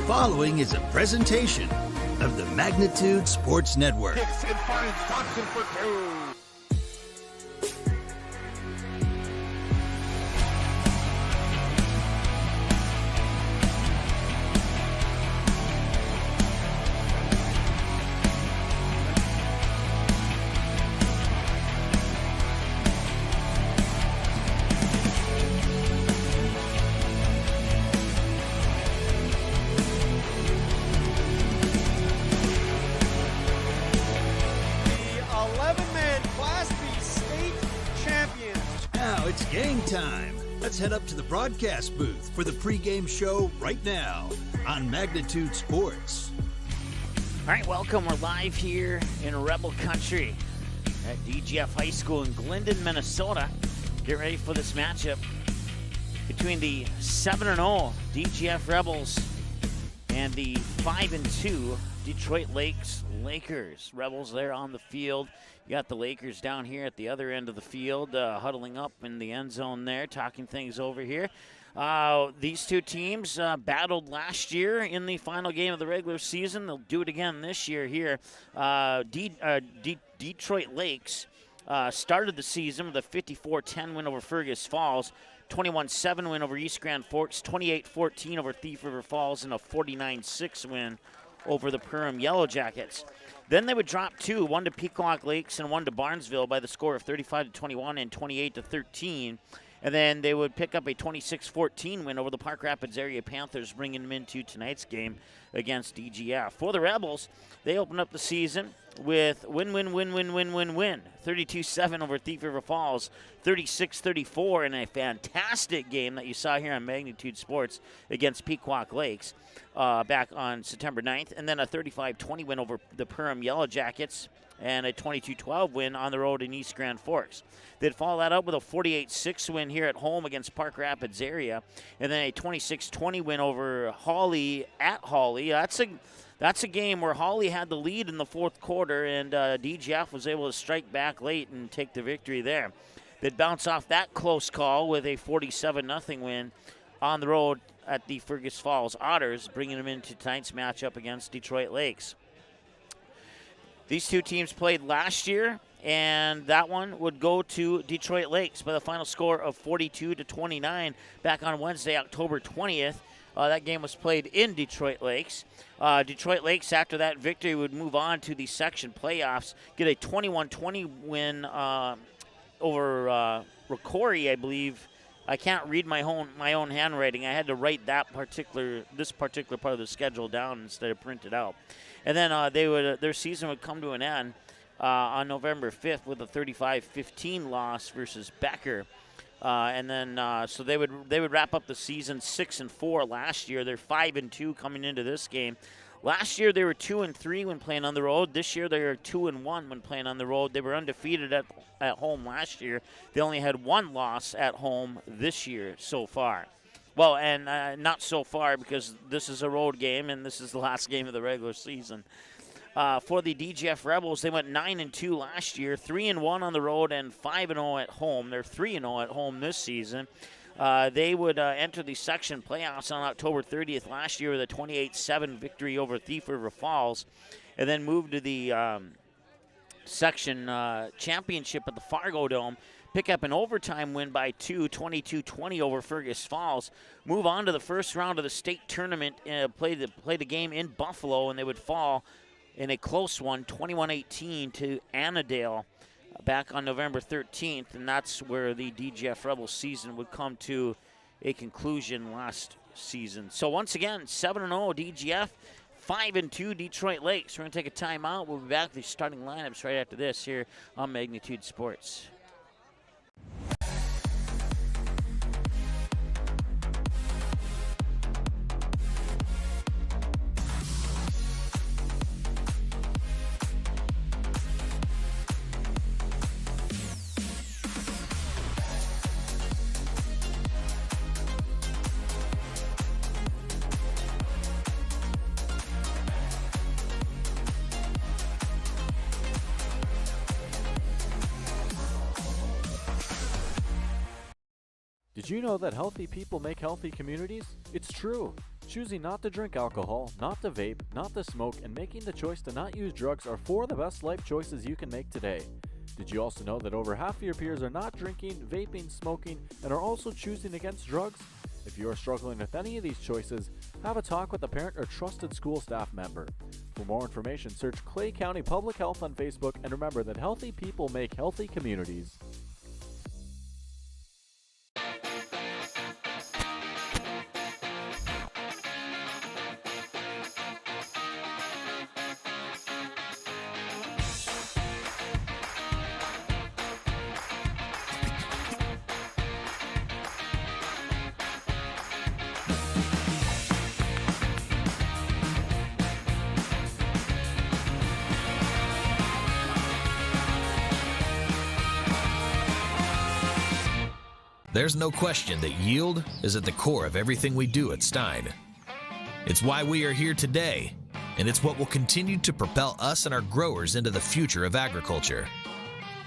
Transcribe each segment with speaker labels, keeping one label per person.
Speaker 1: following is a presentation of the Magnitude Sports Network.
Speaker 2: Kicks and finds Johnson for two.
Speaker 1: Time. Let's head up to the broadcast booth for the pregame show right now on Magnitude Sports.
Speaker 3: All right, welcome. We're live here in Rebel Country at DGF High School in Glyndon, Minnesota. Get ready for this matchup between the 7-0 DGF Rebels and the 5-2 Detroit Lakers. Rebels there on the field. You got the Lakers down here at the other end of the field, huddling up in the end zone there, talking things over here. These two teams battled last year in the final game of the regular season. They'll do it again this year here. Detroit Lakes started the season with a 54-10 win over Fergus Falls, 21-7 win over East Grand Forks, 28-14 over Thief River Falls, and a 49-6 win over the Perham Yellow Jackets. Then they would drop two, one to Pequot Lakes and one to Barnesville by the score of 35-21 and 28-13. And then they would pick up a 26-14 win over the Park Rapids area Panthers, bringing them into tonight's game against DGF. For the Rebels, they opened up the season with win. 32-7 over Thief River Falls, 36-34 in a fantastic game that you saw here on Magnitude Sports against Pequot Lakes back on September 9th. And then a 35-20 win over the Perham Yellow Jackets and a 22-12 win on the road in East Grand Forks. They'd follow that up with a 48-6 win here at home against Park Rapids area, and then a 26-20 win over Hawley at Hawley. That's a game where Hawley had the lead in the fourth quarter, and DGF was able to strike back late and take the victory there. They'd bounce off that close call with a 47-0 win on the road at the Fergus Falls Otters, bringing them into tonight's matchup against Detroit Lakes. These two teams played last year, and that one would go to Detroit Lakes by the final score of 42-29 back on Wednesday, October 20th. That game was played in Detroit Lakes. Detroit Lakes, after that victory, would move on to the section playoffs, get a 21-20 win over Rocori, I believe. I can't read my own handwriting. I had to write this particular part of the schedule down instead of print it out. And then their season would come to an end on November 5th with a 35-15 loss versus Becker. And then so they would wrap up the season 6-4 last year. They're 5-2 coming into this game. Last year they were 2-3 when playing on the road. This year they are 2-1 when playing on the road. They were undefeated at home last year. They only had one loss at home this year so far. Well, and not so far because this is a road game and this is the last game of the regular season. For the DGF Rebels, they went 9-2 last year, 3-1 on the road, and 5-0 at home. They're 3-0 at home this season. They would enter the section playoffs on October 30th last year with a 28-7 victory over Thief River Falls, and then moved to the section championship at the Fargo Dome. Pick up an overtime win by 22-20 over Fergus Falls. Move on to the first round of the state tournament, play the game in Buffalo, and they would fall in a close one, 21-18 to Annandale back on November 13th, and that's where the DGF Rebels season would come to a conclusion last season. So once again, 7-0 DGF, 5-2 Detroit Lakes. We're going to take a timeout. We'll be back with the starting lineups right after this here on Magnitude Sports.
Speaker 4: Did you know that healthy people make healthy communities? It's true. Choosing not to drink alcohol, not to vape, not to smoke, and making the choice to not use drugs are 4 of the best life choices you can make today. Did you also know that over half of your peers are not drinking, vaping, smoking, and are also choosing against drugs? If you are struggling with any of these choices, have a talk with a parent or trusted school staff member. For more information, search Clay County Public Health on Facebook, and remember that healthy people make healthy communities.
Speaker 5: There's no question that yield is at the core of everything we do at Stein. It's why we are here today, and it's what will continue to propel us and our growers into the future of agriculture.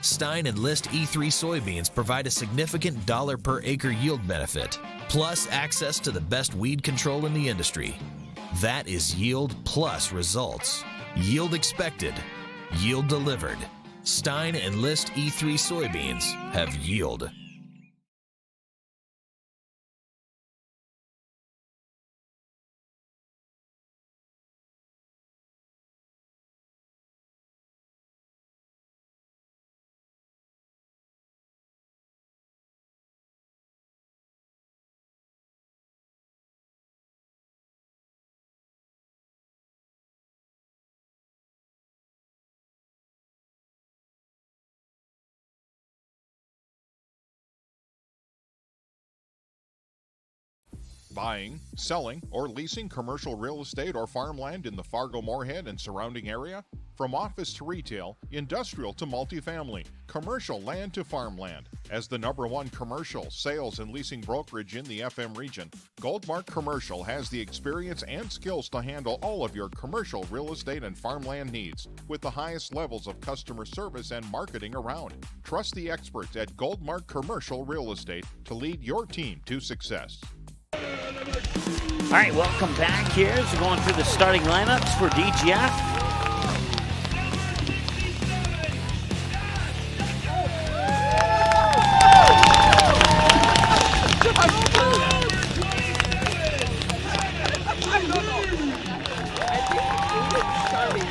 Speaker 5: Stein Enlist E3 soybeans provide a significant dollar per acre yield benefit, plus access to the best weed control in the industry. That is yield plus results. Yield expected, yield delivered. Stein Enlist E3 soybeans have yield.
Speaker 2: Buying, selling, or leasing commercial real estate or farmland in the Fargo-Moorhead and surrounding area? From office to retail, industrial to multifamily, commercial land to farmland. As the #1 commercial sales and leasing brokerage in the FM region, Goldmark Commercial has the experience and skills to handle all of your commercial real estate and farmland needs with the highest levels of customer service and marketing around. Trust the experts at Goldmark Commercial Real Estate to lead your team to success.
Speaker 3: All right, welcome back here as we're going through the starting lineups for DGF.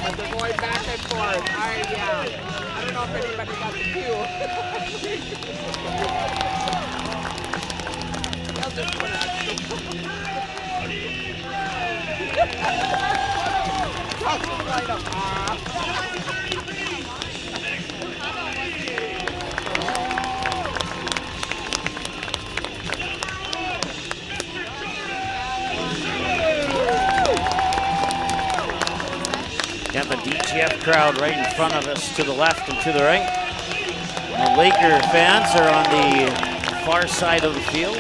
Speaker 6: But they're going back and forth. I don't know if anybody got the cue. They'll just put out. Right up.
Speaker 3: Got the DGF crowd right in front of us to the left and to the right. The Laker fans are on the far side of the field.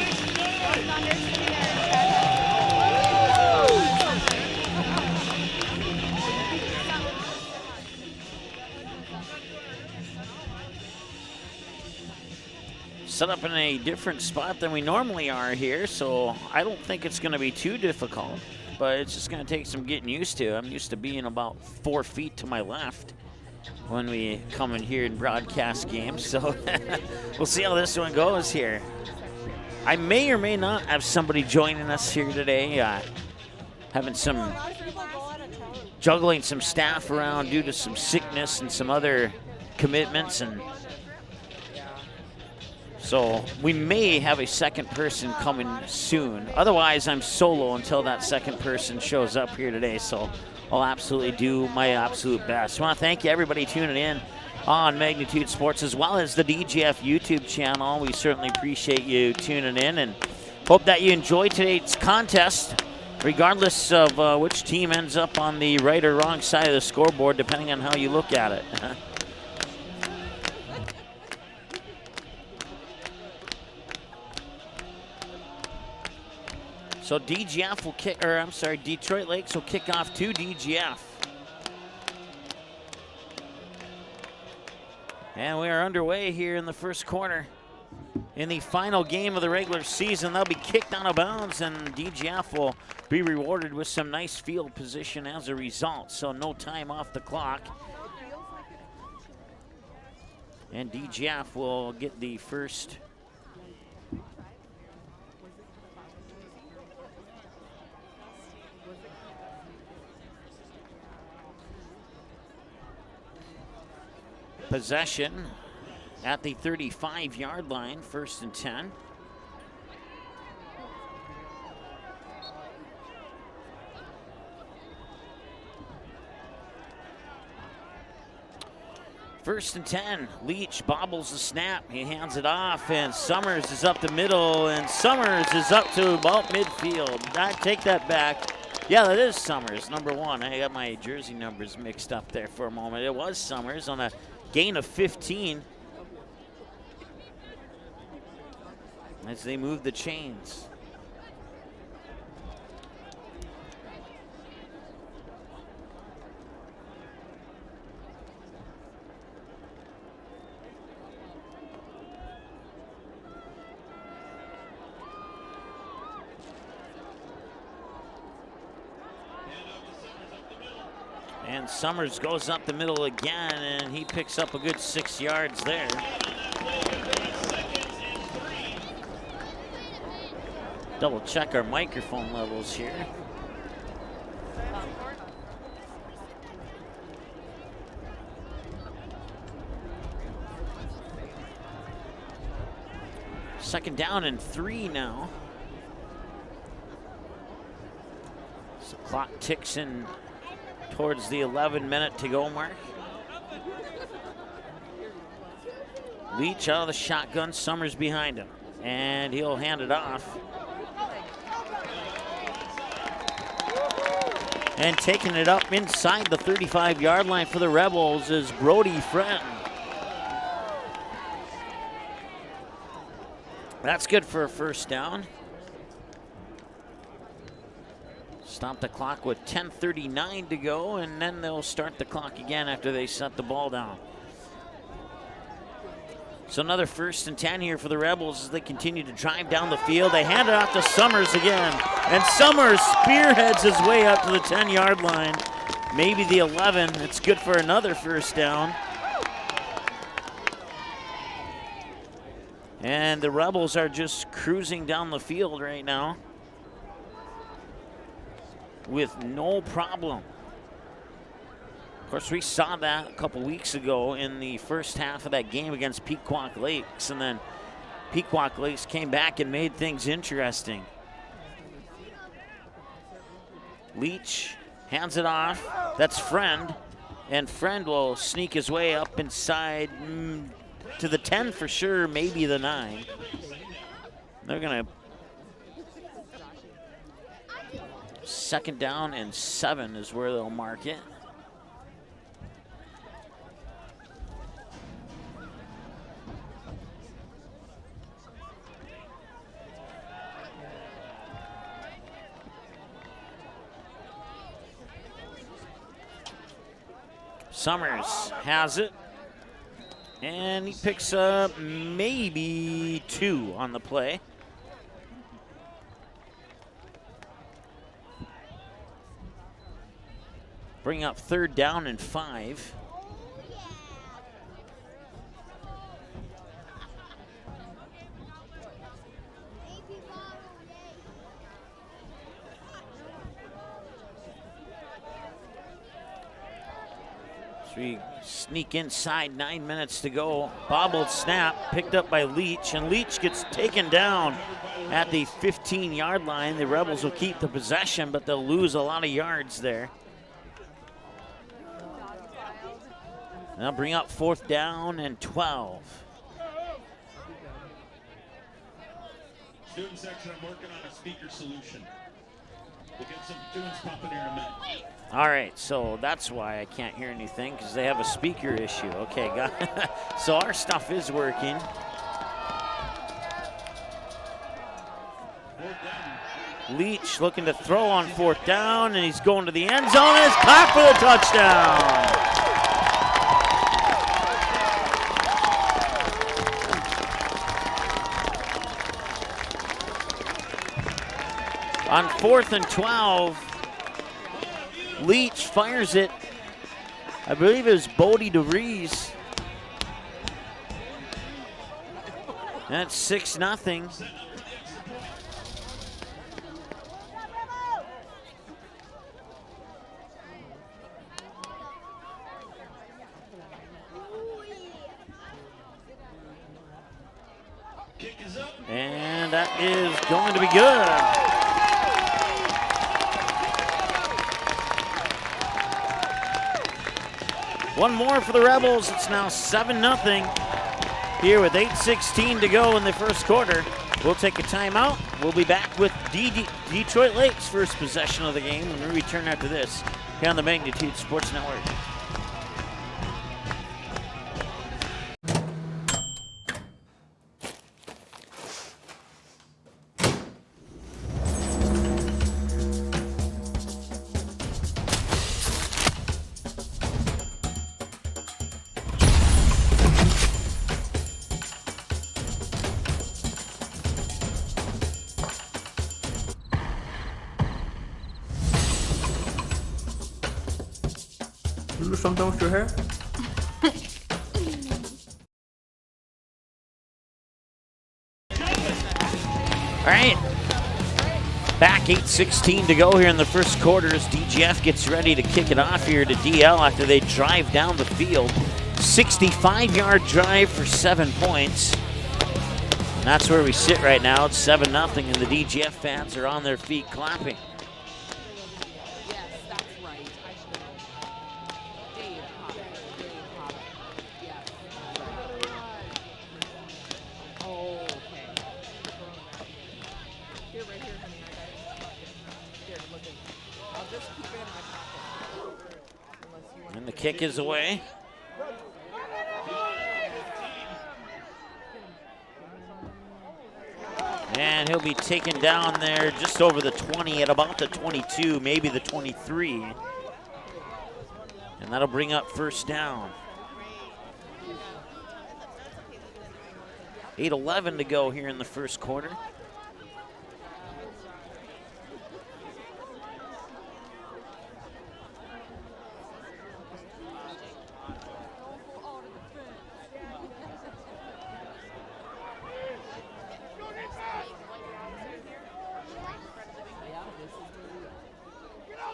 Speaker 3: Set up in a different spot than we normally are here, so I don't think it's going to be too difficult. But it's just going to take some getting used to. I'm used to being about 4 feet to my left when we come in here and broadcast games. So we'll see how this one goes here. I may or may not have somebody joining us here today. Having some juggling some staff around due to some sickness and some other commitments, and so we may have a second person coming soon. Otherwise, I'm solo until that second person shows up here today. So I'll absolutely do my absolute best. I want to thank you, everybody tuning in on Magnitude Sports as well as the DGF YouTube channel. We certainly appreciate you tuning in and hope that you enjoy today's contest, regardless of which team ends up on the right or wrong side of the scoreboard, depending on how you look at it. So DGF will kick, or I'm sorry, Detroit Lakes will kick off to DGF. And we are underway here in the first quarter in the final game of the regular season. They'll be kicked out of bounds, and DGF will be rewarded with some nice field position as a result. So no time off the clock. And DGF will get the first possession at the 35-yard line, 1st and 10. First and 10, Leach bobbles the snap. He hands it off, and Summers is up the middle, and Summers is up to about midfield. I take that back. Yeah, that is Summers, number 1. I got my jersey numbers mixed up there for a moment. It was Summers on a gain of 15 as they move the chains. And Summers goes up the middle again, and he picks up a good 6 yards there. Double check our microphone levels here. Second down and 3 now. So clock ticks in towards the 11-minute to go mark. Leach out of the shotgun, Summers behind him, and he'll hand it off. And taking it up inside the 35-yard line for the Rebels is Brody Friend. That's good for a first down. Stop the clock with 10:39 to go, and then they'll start the clock again after they set the ball down. So another 1st and 10 here for the Rebels as they continue to drive down the field. They hand it off to Summers again, and Summers spearheads his way up to the 10-yard line, maybe the 11. It's good for another first down. And the Rebels are just cruising down the field right now with no problem. Of course, we saw that a couple weeks ago in the first half of that game against Pequot Lakes, and then Pequot Lakes came back and made things interesting. Leach hands it off. That's Friend, and Friend will sneak his way up inside to the 10 for sure, maybe the 9. They're gonna 2nd down and 7 is where they'll mark it. Summers has it, and he picks up maybe 2 on the play. Bring up 3rd down and 5. So we sneak inside, 9 minutes to go. Bobbled snap, picked up by Leach, and Leach gets taken down at the 15-yard line. The Rebels will keep the possession, but they'll lose a lot of yards there. They'll bring up 4th down and 12.
Speaker 7: Student section, I'm working on a speaker solution. We'll get some students pumping here in a minute.
Speaker 3: All right, so that's why I can't hear anything, because they have a speaker issue. Okay, got it. So our stuff is working. Leach looking to throw on 4th down, and he's going to the end zone, and it's caught for the touchdown. On 4th and 12, Leach fires it. I believe it was Bodie DeVries. That's 6-0. And that is going to be good. One more for the Rebels. It's now 7-0 here with 8:16 to go in the first quarter. We'll take a timeout. We'll be back with Detroit Lakes' first possession of the game when we return after this here on the Magnitude Sports Network.
Speaker 8: Do something with your hair?
Speaker 3: All right. Back 8:16 to go here in the first quarter as DGF gets ready to kick it off here to DL after they drive down the field. 65-yard drive for 7 points. And that's where we sit right now. It's 7-0, and the DGF fans are on their feet clapping. And the kick is away. And he'll be taken down there just over the 20 at about the 22, maybe the 23. And that'll bring up first down. 8:11 to go here in the first quarter.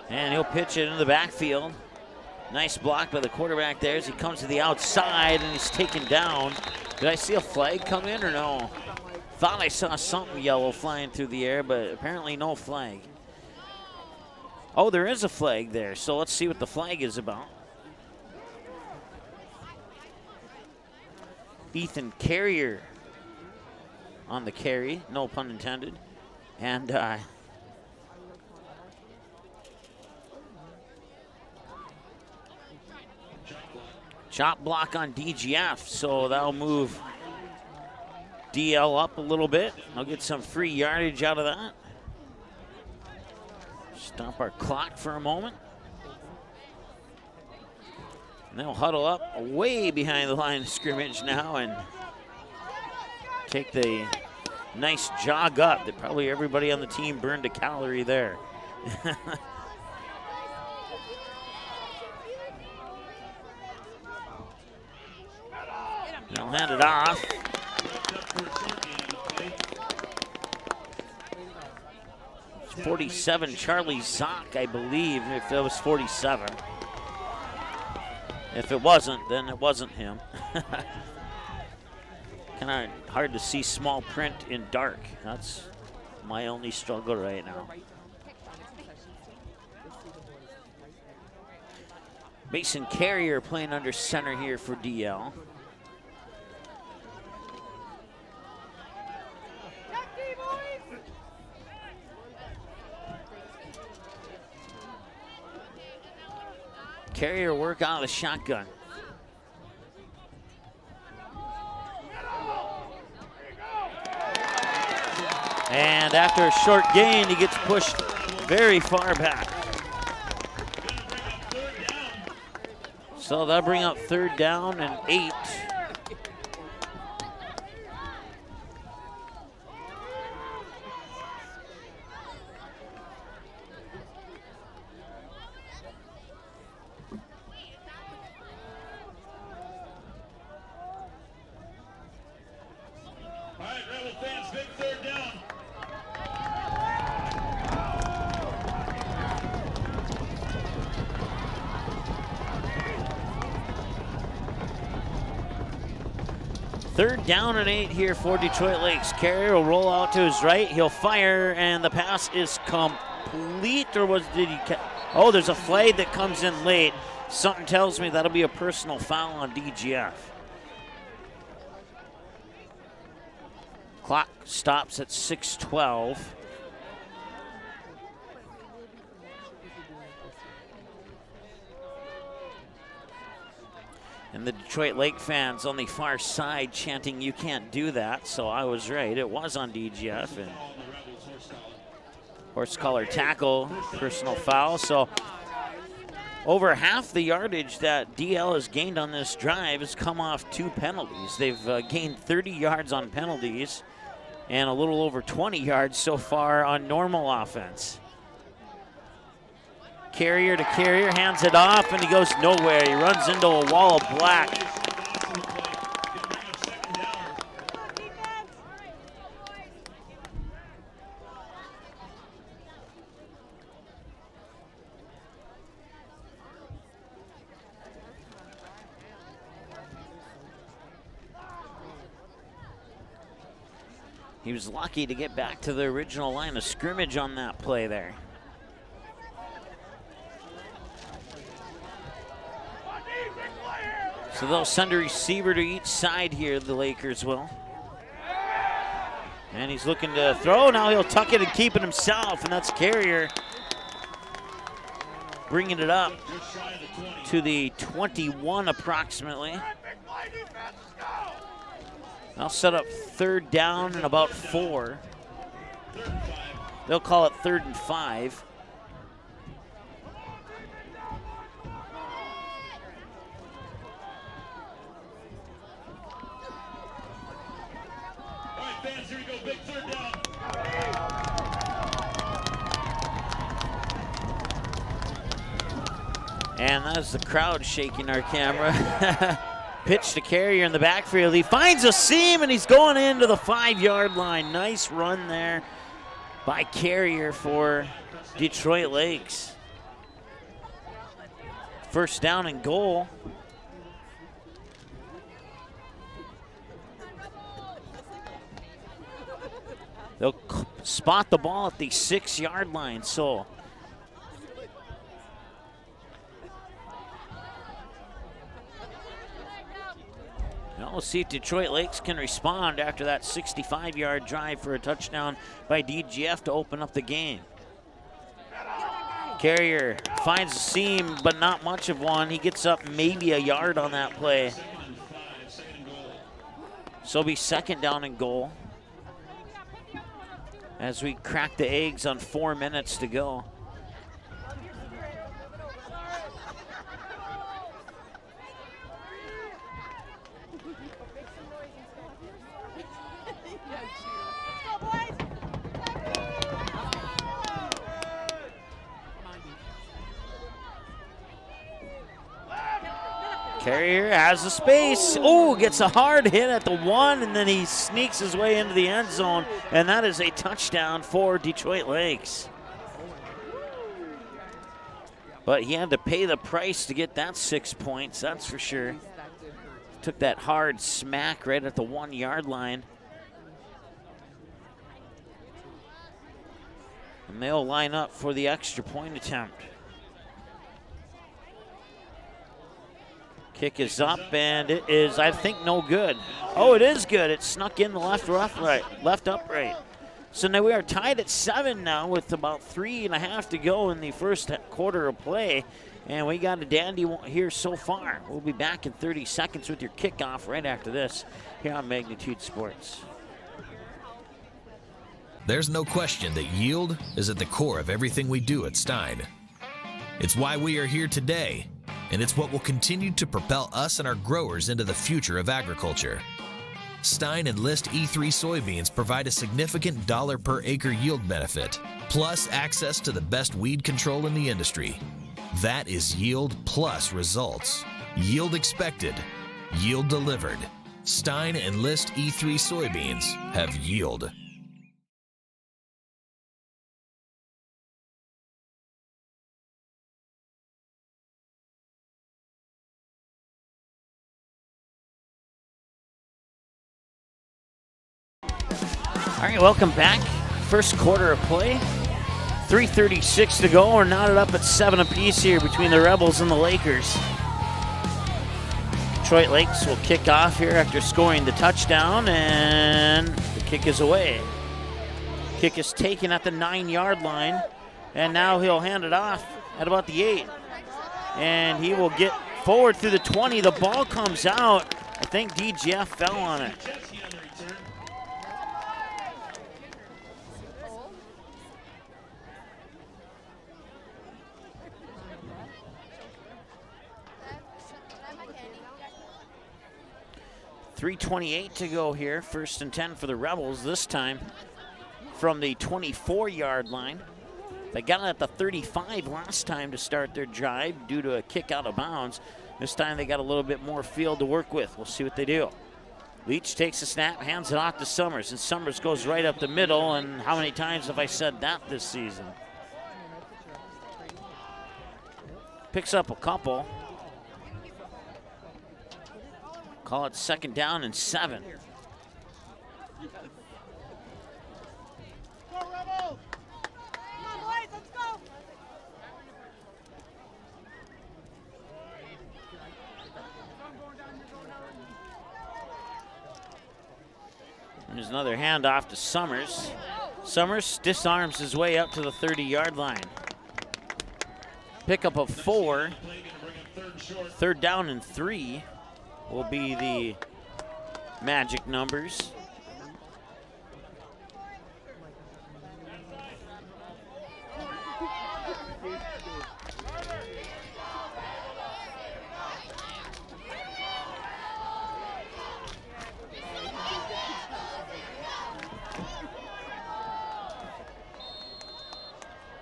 Speaker 3: And he'll pitch it into the backfield. Nice block by the quarterback there as he comes to the outside and he's taken down. Did I see a flag come in or no? Thought I saw something yellow flying through the air, but apparently no flag. Oh, there is a flag there, so let's see what the flag is about. Ethan Carrier on the carry, no pun intended. And chop block on DGF, so that'll move DL up a little bit. I'll get some free yardage out of that. Stop our clock for a moment. And they'll huddle up way behind the line of scrimmage now and take the nice jog up that probably everybody on the team burned a calorie there. They'll hand it off. It's 47, Charlie Zock, I believe, if it was 47. If it wasn't, then it wasn't him. Kind of hard to see small print in dark. That's my only struggle right now. Mason Carrier playing under center here for DL. Carrier work out of the shotgun. And after a short gain, he gets pushed very far back. So that'll bring up third down and 8. Third down and 8 here for Detroit Lakes. Carrier will roll out to his right. He'll fire, and the pass is complete. Or oh, there's a flag that comes in late. Something tells me that'll be a personal foul on DGF. Clock stops at 6:12. And the Detroit Lake fans on the far side chanting, "You can't do that." So I was right. It was on DGF. And horse collar tackle, personal foul. So over half the yardage that DL has gained on this drive has come off 2 penalties. They've gained 30 yards on penalties and a little over 20 yards so far on normal offense. Carrier to Carrier, hands it off, and he goes nowhere. He runs into a wall of black. He was lucky to get back to the original line of scrimmage on that play there. So they'll send a receiver to each side here, the Lakers will. And he's looking to throw. Now he'll tuck it and keep it himself, and that's Carrier bringing it up to the 21 approximately. I'll set up third down and about 4. They'll call it 3rd and 5.
Speaker 7: Here we go, big 3rd down.
Speaker 3: And that's the crowd shaking our camera. Pitch to Carrier in the backfield. He finds a seam, and he's going into the 5-yard line. Nice run there by Carrier for Detroit Lakes. First down and goal. They'll spot the ball at the 6-yard line, so now we'll see if Detroit Lakes can respond after that 65-yard drive for a touchdown by DGF to open up the game. Carrier finds a seam, but not much of one. He gets up maybe a yard on that play. So it'll be 2nd down and goal as we crack the eggs on 4 minutes to go. Carrier has the space. Oh, gets a hard hit at the 1, and then he sneaks his way into the end zone, and that is a touchdown for Detroit Lakes. But he had to pay the price to get that 6 points, that's for sure. Took that hard smack right at the 1-yard line. And they'll line up for the extra point attempt. Kick is up, and it is, I think, no good. Oh, it is good. It snuck in the left upright. So now we are tied at 7 now with about 3.5 to go in the first quarter of play. And we got a dandy here so far. We'll be back in 30 seconds with your kickoff right after this here on Magnitude Sports.
Speaker 5: There's no question that yield is at the core of everything we do at Stein. It's why we are here today, and it's what will continue to propel us and our growers into the future of agriculture. Stein Enlist E3 soybeans provide a significant dollar per acre yield benefit, plus access to the best weed control in the industry. That is yield plus results. Yield expected, yield delivered. Stein Enlist E3 soybeans have yield.
Speaker 3: right, welcome back. First quarter of play. 3:36 to go. We're knotted up at 7 apiece here between the Rebels and the Lakers. Detroit Lakes will kick off here after scoring the touchdown, and the kick is away. Kick is taken at the 9-yard line, and now he'll hand it off at about the 8. And he will get forward through the 20. The ball comes out. I think DGF fell on it. 3:28 to go here. 1st and 10 for the Rebels, this time from the 24-yard line. They got it at the 35 last time to start their drive due to a kick out of bounds. This time they got a little bit more field to work with. We'll see what they do. Leach takes a snap, hands it off to Summers, and Summers goes right up the middle. And how many times have I said that this season? Picks up a couple. Call it 2nd down and 7. There's another handoff to Summers. Summers disarms his way up to the 30-yard line. Pickup of 4. 3rd down and 3 will be the magic numbers.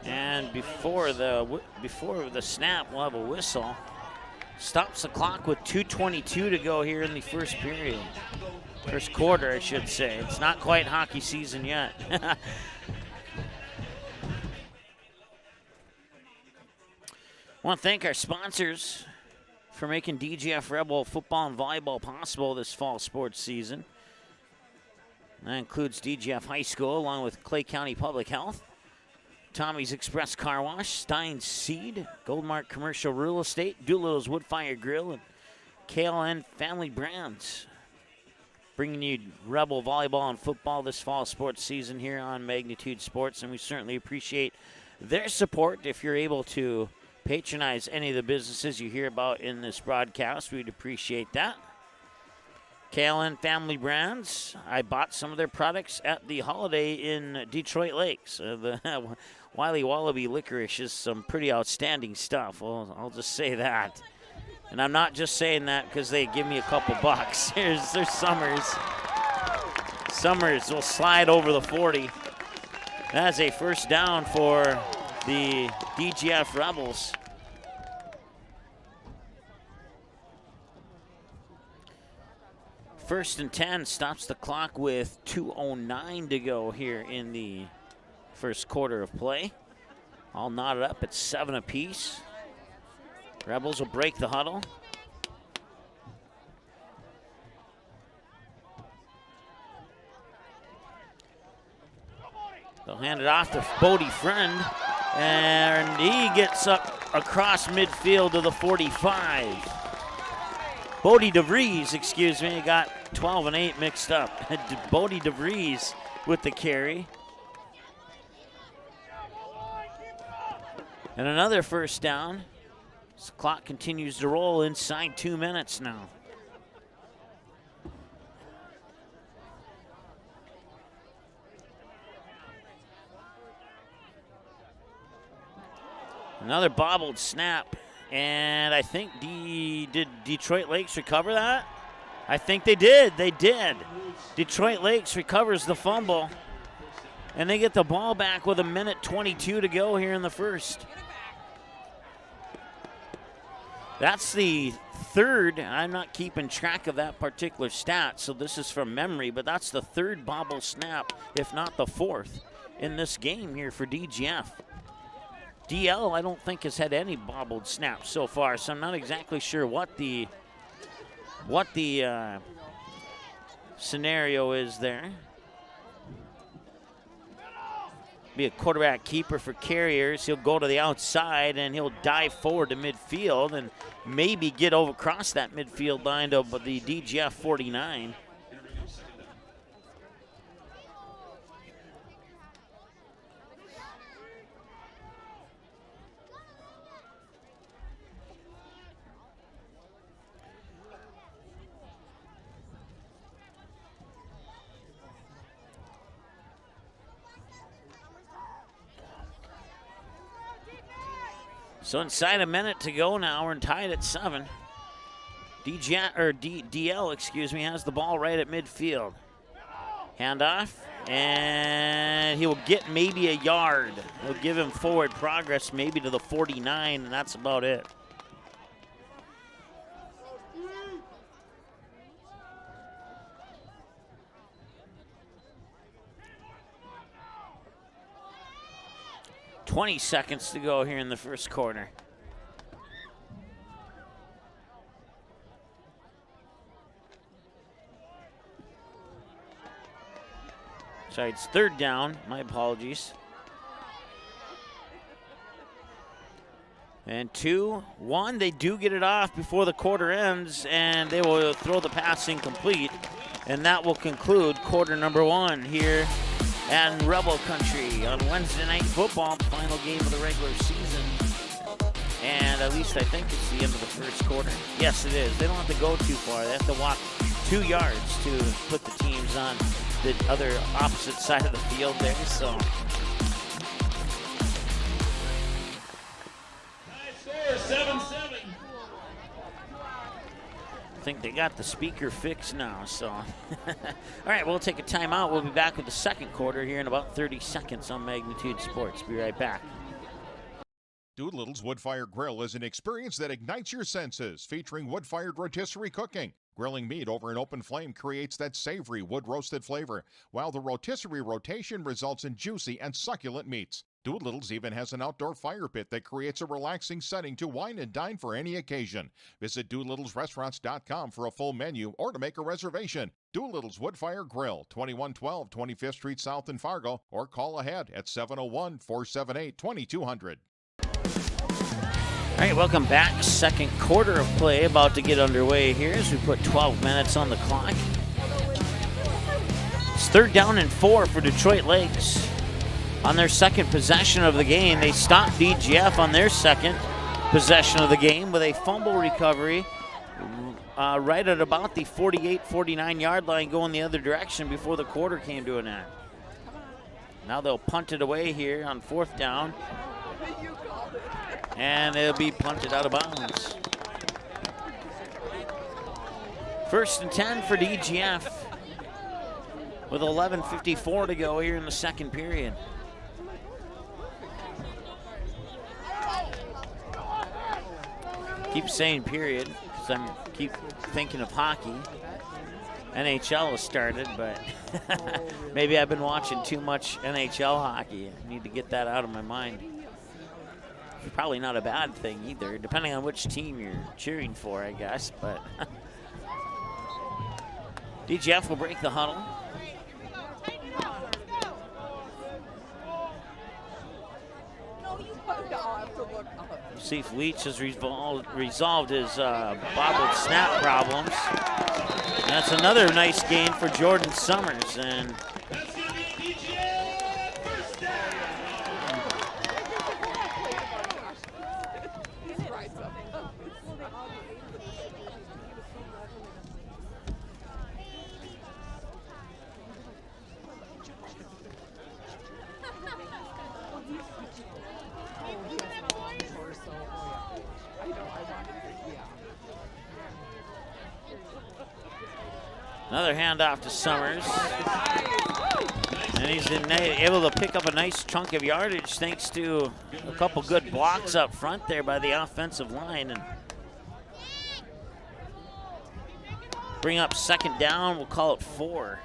Speaker 3: And before the snap, we'll have a whistle. Stops the clock with 2:22 to go here in the first period. First quarter, I should say. It's not quite hockey season yet. I want to thank our sponsors for making DGF Rebel football and volleyball possible this fall sports season. That includes DGF High School along with Clay County Public Health, Tommy's Express Car Wash, Stein's Seed, Goldmark Commercial Real Estate, Doolittle's Woodfire Grill, and KLN Family Brands. Bringing you Rebel volleyball and football this fall sports season here on Magnitude Sports, and we certainly appreciate their support. If you're able to patronize any of the businesses you hear about in this broadcast, we'd appreciate that. KLN Family Brands, I bought some of their products at the holiday in Detroit Lakes. The Wiley Wallaby licorice is some pretty outstanding stuff. Well, I'll just say that. And I'm not just saying that because they give me a couple bucks. There's Summers. Summers will slide over the 40. That's a 1st down for the DGF Rebels. First and 10 stops the clock with 2:09 to go here in the first quarter of play. All knotted up at 7 apiece. Rebels will break the huddle. They'll hand it off to Bodie Friend, and he gets up across midfield to the 45. Bodie DeVries, excuse me, got 12 and 8 mixed up. Bodie DeVries with the carry. And another 1st down. The clock continues to roll inside 2 minutes now. Another bobbled snap. And I think did Detroit Lakes recover that? I think they did. They did. Detroit Lakes recovers the fumble. And they get the ball back with 1:22 to go here in the first. That's the 3rd. I'm not keeping track of that particular stat, so this is from memory, but that's the 3rd bobble snap, if not the 4th, in this game here for DGF. DL, I don't think, has had any bobbled snaps so far, so I'm not exactly sure what the scenario is there. be a quarterback keeper for Carriers. He'll go to the outside and he'll dive forward to midfield and maybe get over across that midfield line to the DGF 49. So inside a minute to go now, we're tied at 7. DL, excuse me, has the ball right at midfield. Handoff, and he will get maybe a yard. He'll give him forward progress maybe to the 49, and that's about it. .20 seconds to go here in the first quarter. Sorry, it's third down. My apologies. And 2-1, they do get it off before the quarter ends, and they will throw the pass incomplete. And that will conclude quarter number 1 here and Rebel Country on Wednesday Night Football, the final game of the regular season. And at least I think it's the end of the first quarter. Yes, it is. They don't have to go too far. They have to walk 2 yards to put the teams on the other opposite side of the field there. So
Speaker 7: High score, 7-7.
Speaker 3: I think they got the speaker fixed now, so. All right, we'll take a timeout. We'll be back with the second quarter here in about 30 seconds on Magnitude Sports. Be right back.
Speaker 2: Doolittle's Wood-Fired Grill is an experience that ignites your senses, featuring wood-fired rotisserie cooking. Grilling meat over an open flame creates that savory wood-roasted flavor, while the rotisserie rotation results in juicy and succulent meats. Doolittle's even has an outdoor fire pit that creates a relaxing setting to wine and dine for any occasion. Visit DoolittlesRestaurants.com for a full menu or to make a reservation. Doolittle's Wood-Fired Grill, 2112 25th Street South in Fargo, or call ahead at 701-478-2200.
Speaker 3: All right, welcome back. Second quarter of play about to get underway here as we put 12 minutes on the clock. It's 3rd down and 4 for Detroit Lakes. On their second possession of the game, they stopped DGF on their second possession of the game with a fumble recovery right at about the 48-49 yard line going the other direction before the quarter came to an end. Now they'll punt it away here on 4th down. And it'll be punted out of bounds. 1st and 10 for DGF with 11:54 to go here in the second period. Keep saying period because I keep thinking of hockey. NHL has started, but maybe I've been watching too much NHL hockey. I need to get that out of my mind. Probably not a bad thing either, depending on which team you're cheering for, I guess. But DGF will break the huddle. See if Leach has resolved his bobbled snap problems. And that's another nice gain for Jordan Summers. And another handoff to Summers. And he's able to pick up a nice chunk of yardage thanks to a couple good blocks up front there by the offensive line. And bring up 2nd down, we'll call it 4.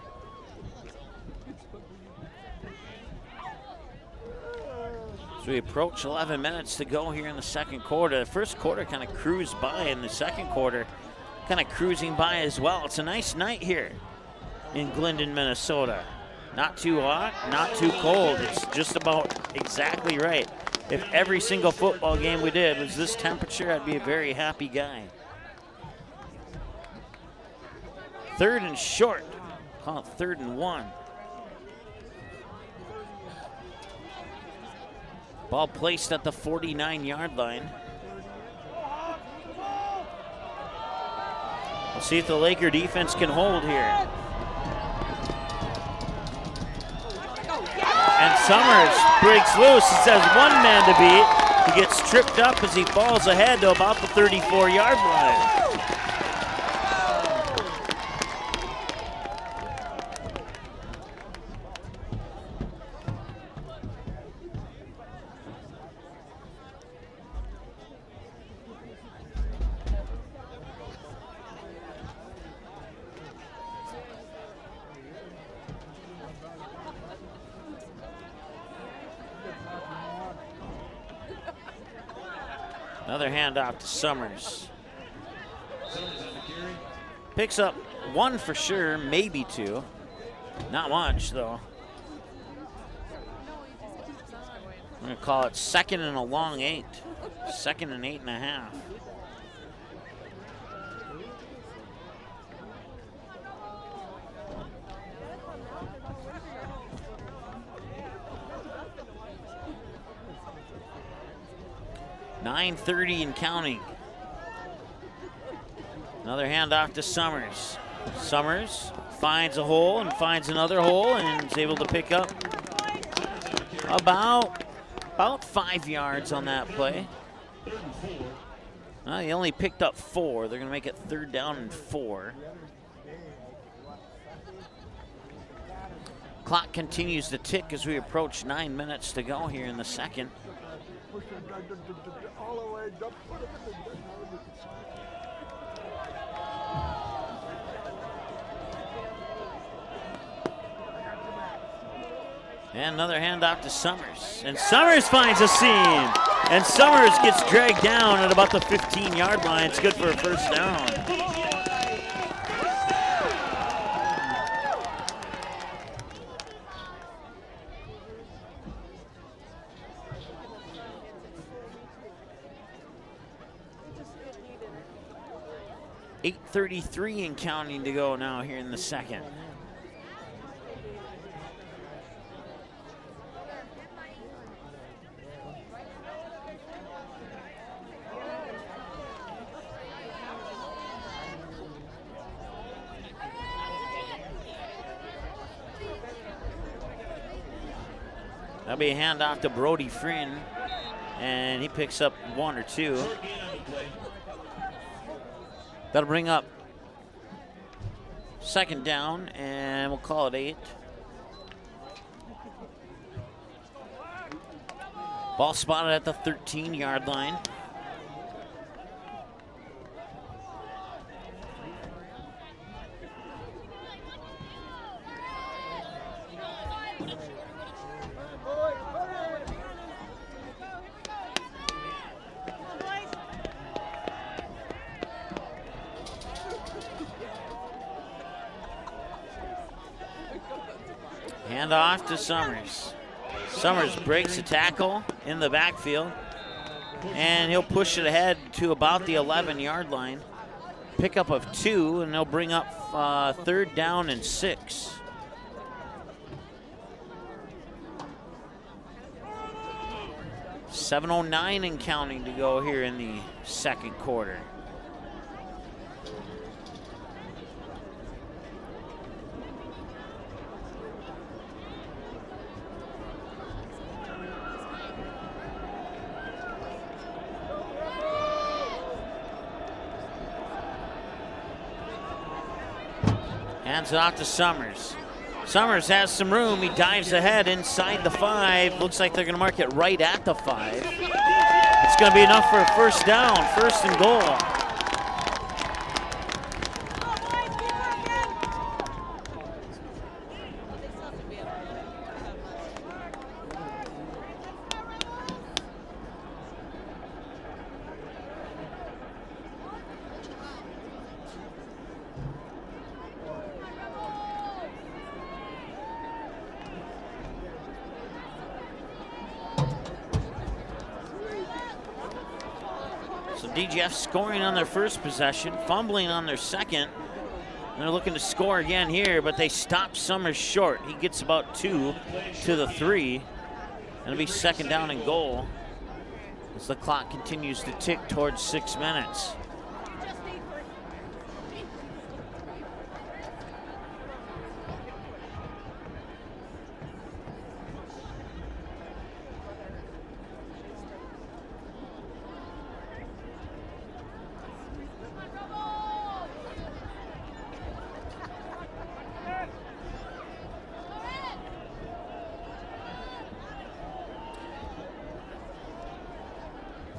Speaker 3: So we approach 11 minutes to go here in the second quarter. The first quarter kind of cruised by, and the second quarter kind of cruising by as well. It's a nice night here in Glyndon, Minnesota. Not too hot, not too cold. It's just about exactly right. If every single football game we did was this temperature, I'd be a very happy guy. 3rd and short. Call it 3rd and 1. Ball placed at the 49-yard line. We'll see if the Laker defense can hold here. And Summers breaks loose. He has one man to beat. He gets tripped up as he falls ahead to about the 34-yard line. Another handoff to Summers. Picks up 1 for sure, maybe 2. Not much, though. I'm going to call it 2nd and a long 8. 2nd and 8.5. .930 and counting. Another handoff to Summers. Summers finds a hole and finds another hole and is able to pick up about 5 yards on that play. He only picked up 4. They're going to make it 3rd down and 4. Clock continues to tick as we approach 9 minutes to go here in the second. And another handoff to Summers. And Summers finds a seam. And Summers gets dragged down at about the 15-yard line. It's good for a 1st down. .833 and counting to go now here in the second. That'll be a handoff to Brody Friend, and he picks up 1 or 2. That'll bring up 2nd down, and we'll call it 8. Ball spotted at the 13-yard line. Handoff to Summers. Summers breaks a tackle in the backfield, and he'll push it ahead to about the 11-yard line. Pickup of 2, and they'll bring up 3rd down and 6. .709 and counting to go here in the second quarter. Hands it off to Summers. Summers has some room. He dives ahead inside the 5. Looks like they're going to mark it right at the 5. It's going to be enough for a 1st down, 1st and goal. So DGF scoring on their first possession, fumbling on their second. And they're looking to score again here, but they stop Summers short. He gets about 2 to the 3. And it'll be second down and goal as the clock continues to tick towards 6 minutes.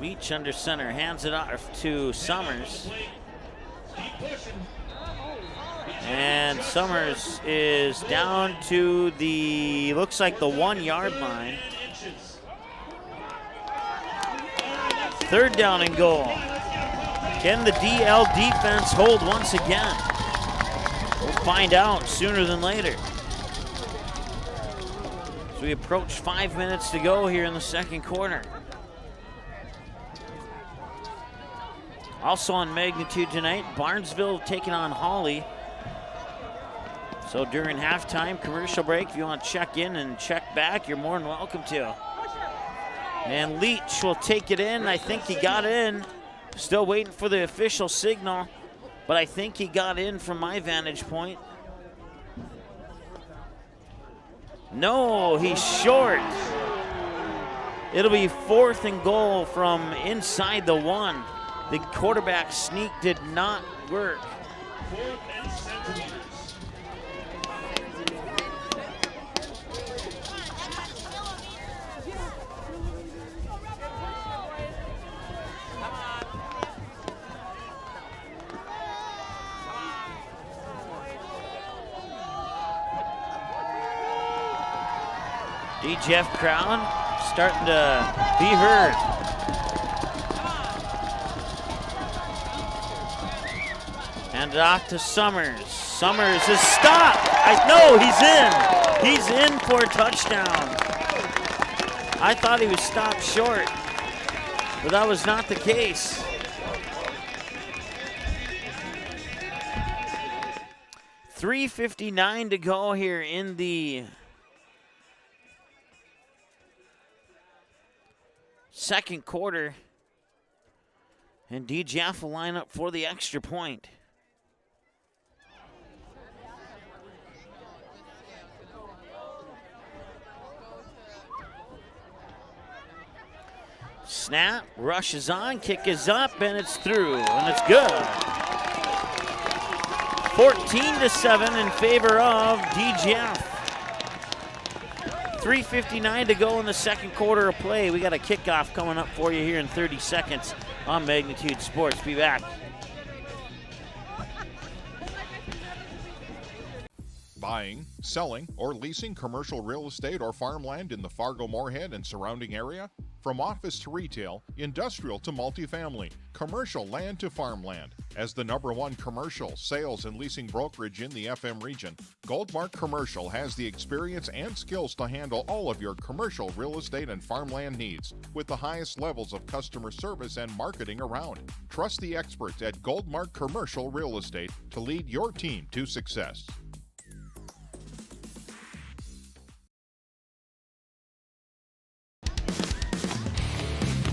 Speaker 3: Leach under center, hands it off to Summers. And Summers is down to the, looks like the 1 yard line. Third down and goal. Can the DL defense hold once again? We'll find out sooner than later. So we approach 5 minutes to go here in the second quarter. Also on Magnitude tonight, Barnesville taking on Hawley. So during halftime, commercial break, if you want to check in and check back, you're more than welcome to. And Leach will take it in. I think he got in. Still waiting for the official signal, but I think he got in from my vantage point. No, he's short. It'll be 4th and goal from inside the 1. The quarterback sneak did not work. DGF crowd starting to be heard. Hand it off to Summers. Summers is stopped. He's in for a touchdown. I thought he was stopped short, but that was not the case. .3:59 to go here in the second quarter. And DGF will line up for the extra point. Snap, rushes on, kick is up, and it's through, and it's good. 14-7 in favor of DGF. 3:59 to go in the second quarter of play. We got a kickoff coming up for you here in 30 seconds on Magnitude Sports. Be back.
Speaker 2: Buying, selling, or leasing commercial real estate or farmland in the Fargo-Moorhead and surrounding area? From office to retail, industrial to multifamily, commercial land to farmland. As the #1 commercial, sales, and leasing brokerage in the FM region, Goldmark Commercial has the experience and skills to handle all of your commercial real estate and farmland needs with the highest levels of customer service and marketing around. Trust the experts at Goldmark Commercial Real Estate to lead your team to success.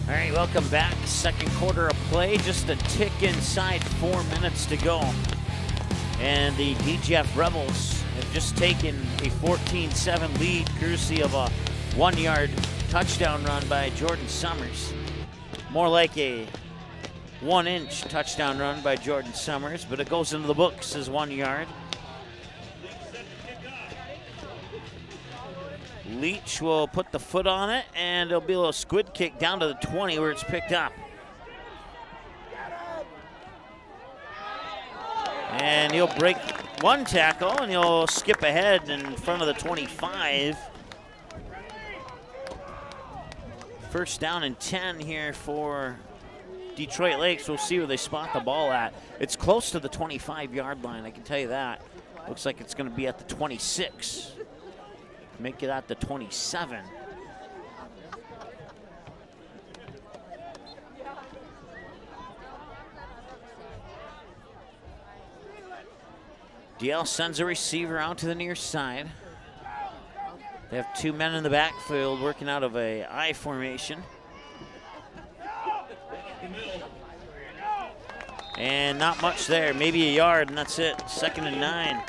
Speaker 3: All right, welcome back. Second quarter of play, just a tick inside 4 minutes to go. And the DGF Rebels have just taken a 14-7 lead, courtesy of a 1-yard touchdown run by Jordan Summers. More like a 1-inch touchdown run by Jordan Summers, but it goes into the books as 1 yard. Leach will put the foot on it, and it'll be a little squid kick down to the 20 where it's picked up. And he'll break one tackle, and he'll skip ahead in front of the 25. First down and 10 here for Detroit Lakes. We'll see where they spot the ball at. It's close to the 25-yard line, I can tell you that. Looks like it's going to be at the 26. Make it at the 27. DL sends a receiver out to the near side. They have 2 men in the backfield working out of a I formation. And not much there, maybe a yard, and that's it. 2nd and 9.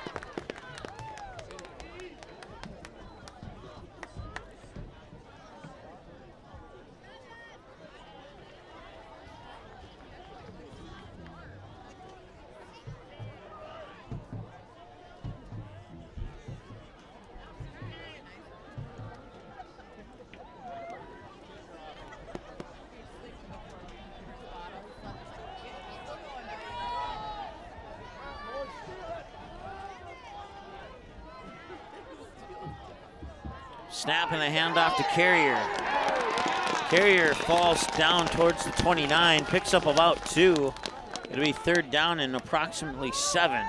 Speaker 3: Snap and a handoff to Carrier. Carrier falls down towards the 29, picks up about 2. It'll be 3rd down and approximately 7.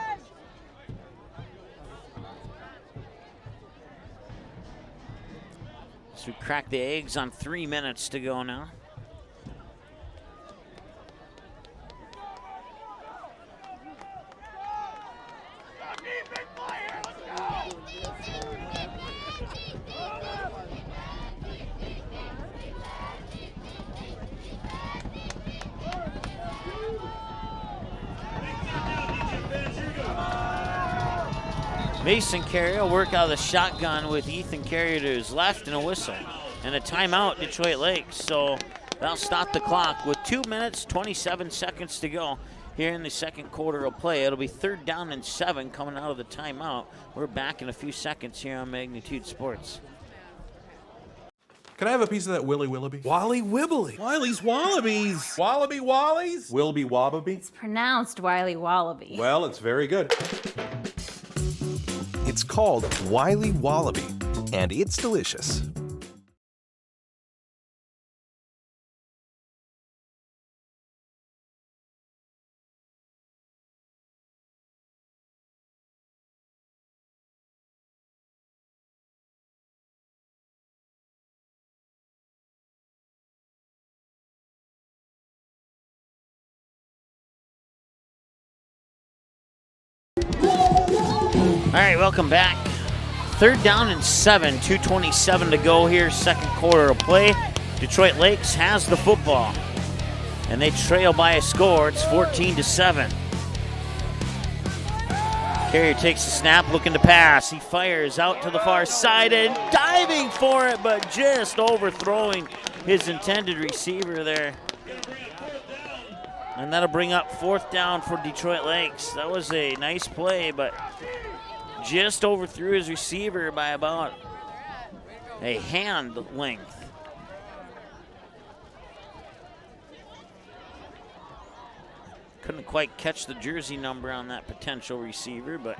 Speaker 3: So we crack the eggs on 3 minutes to go now. Mason Carrier will work out of the shotgun with Ethan Carrier to his left and a whistle. And a timeout, Detroit Lakes. So that'll stop the clock with 2 minutes, 27 seconds to go here in the second quarter of play. It'll be 3rd down and 7 coming out of the timeout. We're back in a few seconds here on Magnitude Sports.
Speaker 8: Can I have a piece of that Willy Willoughby?
Speaker 9: Wally Wibbly.
Speaker 8: Wiley's Wallabies.
Speaker 9: Wallaby Wallies?
Speaker 8: Wilby Wababy?
Speaker 10: It's pronounced Wiley Wallaby.
Speaker 8: Well, it's very good.
Speaker 9: It's called Wiley Wallaby, and it's delicious.
Speaker 3: All right, welcome back. 3rd down and 7, 2:27 to go here, second quarter of play. Detroit Lakes has the football, and they trail by a score. It's 14-7. Carrier takes the snap, looking to pass. He fires out to the far side and diving for it, but just overthrowing his intended receiver there. And that'll bring up 4th down for Detroit Lakes. That was a nice play, but just overthrew his receiver by about a hand length. Couldn't quite catch the jersey number on that potential receiver, but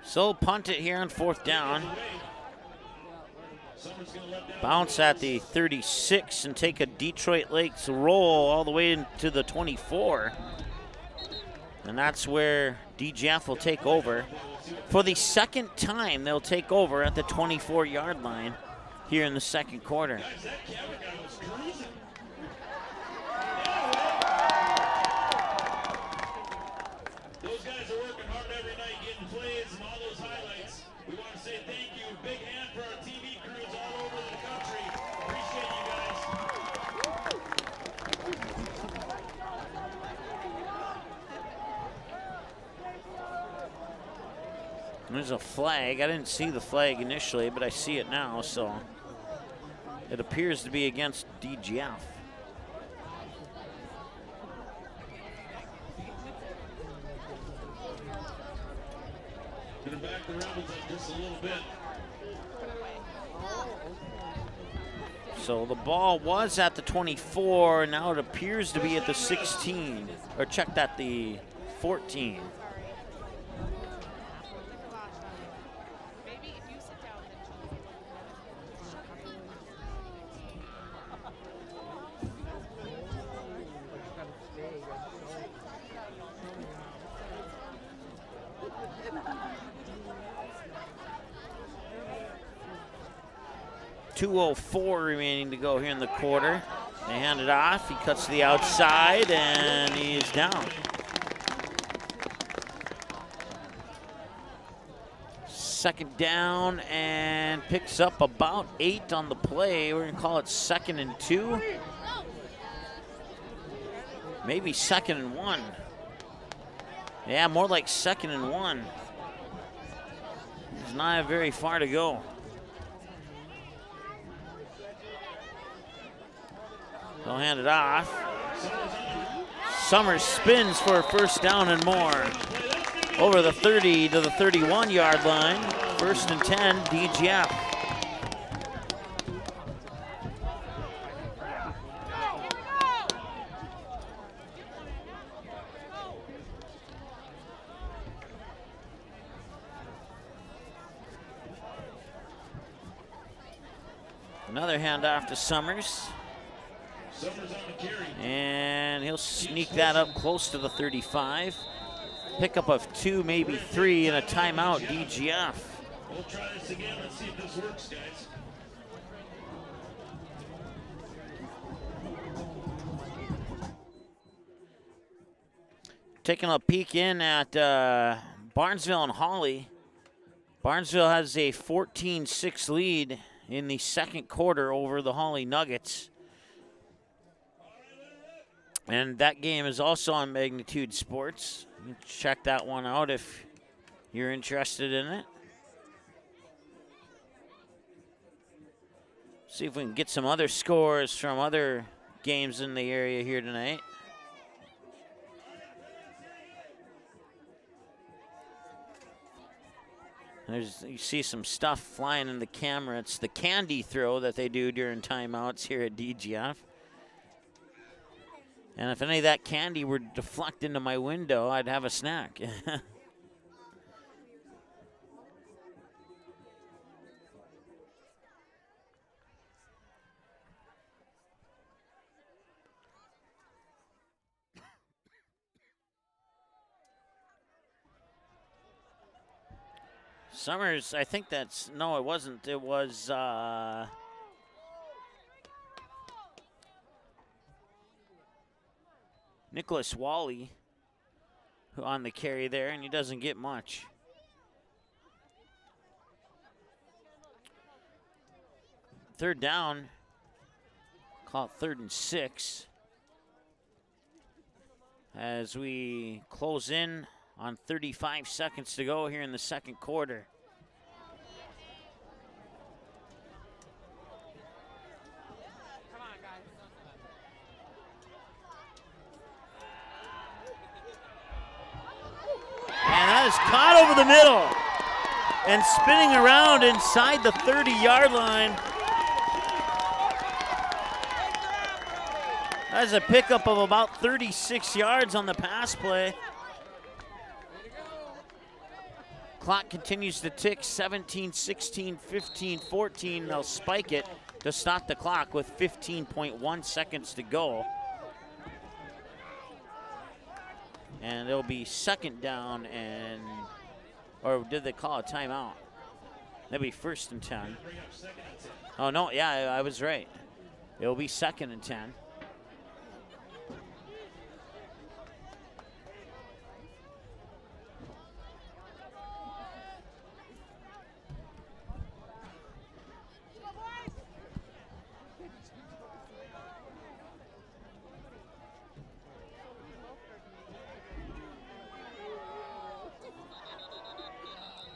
Speaker 3: so punt it here on 4th down. Bounce at the 36 and take a Detroit Lakes roll all the way into the 24. And that's where DGF will take over. For the 2nd time, they'll take over at the 24-yard line here in the second quarter.
Speaker 7: Those guys are working hard every night getting plays and all those highlights. We want to say thank you. Big hand for our TV crews all over the country. Appreciate you guys.
Speaker 3: There's a flag. I didn't see the flag initially, but I see it now, so it appears to be against DGF.
Speaker 7: Gonna back the Rebels up just a little bit.
Speaker 3: So the ball was at the 24, now it appears to be at the 16, or checked at the 14. 2:04 remaining to go here in the quarter. They hand it off. He cuts to the outside, and he is down. Second down, and picks up about 8 on the play. We're going to call it 2nd and 2. Maybe 2nd and 1. Yeah, more like 2nd and 1. There's not very far to go. They'll hand it off. Summers spins for a first down and more. Over the 30 to the 31-yard line. 1st and 10, DGF. Another handoff to Summers. And he'll sneak that up close to the 35. Pickup of 2, maybe 3, and a timeout, DGF.
Speaker 7: We'll try this again. Let's see if this works, guys.
Speaker 3: Taking a peek in at Barnesville and Hawley. Barnesville has a 14-6 lead in the second quarter over the Hawley Nuggets. And that game is also on Magnitude Sports. You can check that one out if you're interested in it. See if we can get some other scores from other games in the area here tonight. You see some stuff flying in the camera. It's the candy throw that they do during timeouts here at DGF. And if any of that candy were to deflect into my window, I'd have a snack. Summers, I think that's, no, it wasn't. It was, Nicholas Wally who on the carry there, and he doesn't get much. Third down, call it 3rd and 6. As we close in on 35 seconds to go here in the second quarter. And that is caught over the middle and spinning around inside the 30-yard line. That's a pickup of about 36 yards on the pass play. Clock continues to tick, 17, 16, 15, 14. They'll spike it to stop the clock with 15.1 seconds to go. And it'll be second down and, or did they call a timeout? That'll be 1st and 10. Oh, no, yeah, I was right. It'll be 2nd and 10.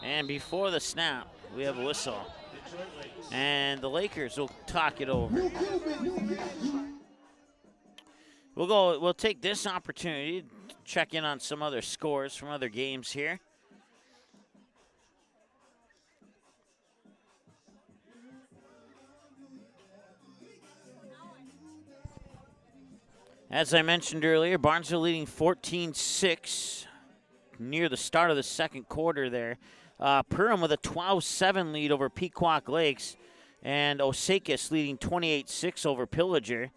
Speaker 3: And before the snap, we have a whistle. And the Lakers will talk it over. We'll take this opportunity to check in on some other scores from other games here. As I mentioned earlier, Barnesville leading 14-6 near the start of the second quarter there. Perham with a 12-7 lead over Pequot Lakes, and Osakis leading 28-6 over Pillager.